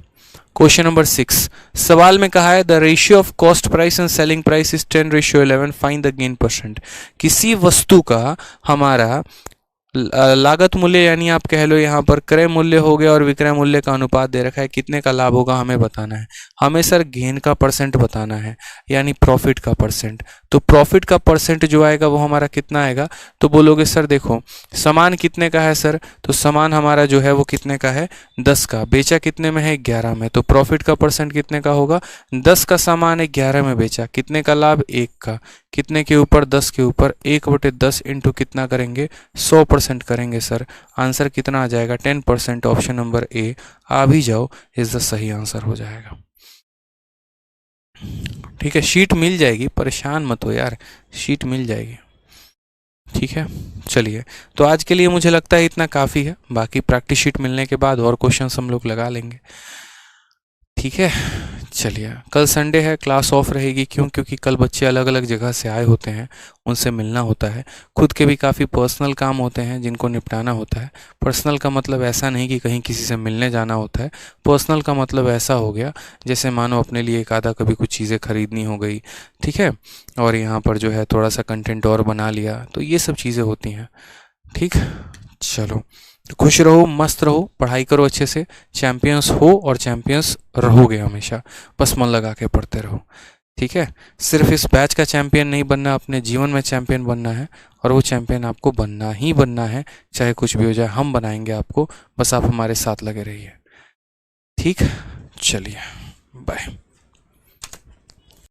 क्वेश्चन नंबर 6 सवाल में कहा है the ratio of cost price and selling price is 10:11, find the gain percent. किसी वस्तु का हमारा लागत मूल्य, यानी आप कह लो यहाँ पर क्रय मूल्य हो गया, और विक्रय मूल्य का अनुपात दे रखा है, कितने का लाभ होगा हमें बताना है। हमें सर गेन का परसेंट बताना है, यानी प्रॉफिट का परसेंट। तो प्रॉफिट का परसेंट जो आएगा वो हमारा कितना आएगा? तो बोलोगे सर देखो सामान कितने का है सर, तो सामान हमारा जो है वो कितने का है? 10 का। बेचा कितने में है? 11 में। तो प्रॉफिट का परसेंट कितने का होगा? 10 का सामान 11 में बेचा, कितने का लाभ? 1 का। कितने के ऊपर? 10 के ऊपर। 1/10 इंटू कितना करेंगे? 100% करेंगे सर। आंसर कितना आ जाएगा? 10%। ऑप्शन नंबर ए आ भी जाओ, इज द सही आंसर हो जाएगा। ठीक है, शीट मिल जाएगी, परेशान मत हो यार, शीट मिल जाएगी। ठीक है, चलिए तो आज के लिए मुझे लगता है इतना काफ़ी है, बाकी प्रैक्टिस शीट मिलने के बाद और क्वेश्चंस हम लोग लगा लेंगे। ठीक है, चलिए कल संडे है, क्लास ऑफ रहेगी। क्यों? क्योंकि कल बच्चे अलग अलग जगह से आए होते हैं, उनसे मिलना होता है, खुद के भी काफ़ी पर्सनल काम होते हैं जिनको निपटाना होता है। पर्सनल का मतलब ऐसा नहीं कि कहीं किसी से मिलने जाना होता है, पर्सनल का मतलब ऐसा हो गया जैसे मानो अपने लिए एक आधा कभी कुछ चीज़ें खरीदनी हो गई, ठीक है, और यहाँ पर जो है थोड़ा सा कंटेंट और बना लिया, तो ये सब चीज़ें होती हैं। ठीक, चलो, तो खुश रहो, मस्त रहो, पढ़ाई करो अच्छे से, चैंपियंस हो और चैंपियंस रहोगे हमेशा, बस मन लगा के पढ़ते रहो। ठीक है, सिर्फ इस बैच का चैंपियन नहीं बनना, अपने जीवन में चैंपियन बनना है, और वो चैंपियन आपको बनना ही बनना है, चाहे कुछ भी हो जाए, हम बनाएंगे आपको, बस आप हमारे साथ लगे रहिए। ठीक, चलिए, बाय।